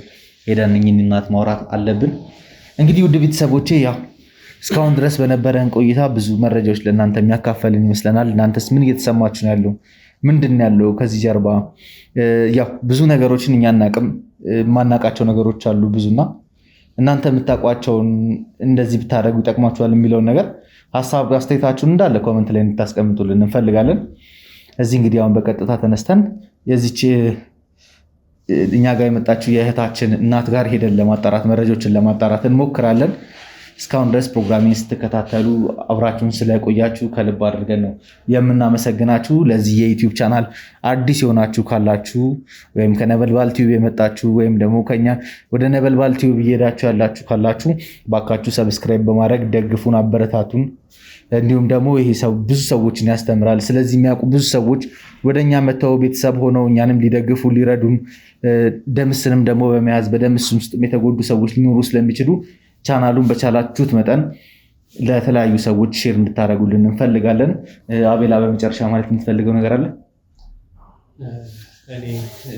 ሄደን እኚህን እናት ማውራት አለብን። እንግዲህ ውድ ቤተሰቦቼ ያው እስካሁን ድረስ በነበረን ቆይታ ብዙ መረጃዎች ለእናንተ የሚያካፈልን ይመስለናል። እናንተስ ምን እየተሰማችሁ ነው ያለው? ምንድን ያለው ከዚህ ጀርባ? ያው ብዙ ነገሮችን እኛ አናቅም፣ የማናቃቸው ነገሮች አሉ ብዙና እናንተ የምታውቋቸውን እንደዚህ ብታደርጉ ይጠቅማችኋል የሚለውን ነገር ሀሳብ አስተያየታችሁን እንዳለ ኮመንት ላይ እንድታስቀምጡልን እንፈልጋለን። እዚህ እንግዲህ አሁን በቀጥታ ተነስተን የዚች እኛ ጋር የመጣችው የእህታችን እናት ጋር ሄደን ለማጣራት መረጃዎችን ለማጣራት እንሞክራለን። እስካሁን ድረስ ፕሮግራሚን ስትከታተሉ አብራችሁን ስለቆያችሁ ከልብ አድርገን ነው የምናመሰግናችሁ። ለዚህ የዩቲዩብ ቻናል አዲስ የሆናችሁ ካላችሁ ወይም ከነበልባል ቲዩብ የመጣችሁ ወይም ደግሞ ከኛ ወደ ነበልባል ቲዩብ እየሄዳችሁ ያላችሁ ካላችሁ ባካችሁ ሰብስክራይብ በማድረግ ደግፉን፣ አበረታቱን። እንዲሁም ደግሞ ይሄ ሰው ብዙ ሰዎችን ያስተምራል። ስለዚህ የሚያውቁ ብዙ ሰዎች ወደኛ መተው ቤተሰብ ሆነው እኛንም ሊደግፉ ሊረዱን፣ ደምስንም ደግሞ በመያዝ በደምስ ውስጥ የተጎዱ ሰዎች ሊኖሩ ስለሚችሉ ቻናሉን በቻላችሁት መጠን ለተለያዩ ሰዎች ሼር እንድታደርጉልን እንፈልጋለን። አቤላ በመጨረሻ ማለት የምትፈልገው ነገር አለ? እኔ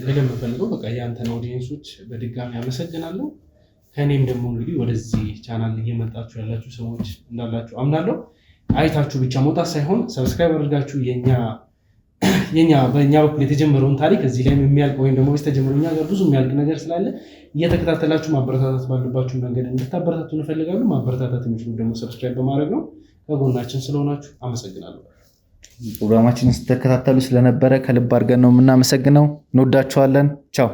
ለምፈልገው በቃ የአንተን ኦዲየንሶች በድጋሚ አመሰግናለሁ። ከእኔም ደግሞ እንግዲህ ወደዚህ ቻናል እየመጣችሁ ያላችሁ ሰዎች እንዳላችሁ አምናለሁ። አይታችሁ ብቻ መውጣት ሳይሆን ሰብስክራይብ አድርጋችሁ በእኛ በኩል የተጀመረውን ታሪክ እዚህ ላይ የሚያልቅ ወይም ደግሞ በስተጀመረው እኛ ጋር ብዙ የሚያልቅ ነገር ስላለ እየተከታተላችሁ ማበረታታት ባለባችሁ መንገድ እንድታበረታቱ እንፈልጋሉ። ማበረታታት የሚችሉ ደግሞ ሰብስክራይብ በማድረግ ነው። ከጎናችን ስለሆናችሁ አመሰግናለሁ። ፕሮግራማችንን ስትከታተሉ ስለነበረ ከልብ አድርገን ነው የምናመሰግነው። እንወዳችኋለን። ቻው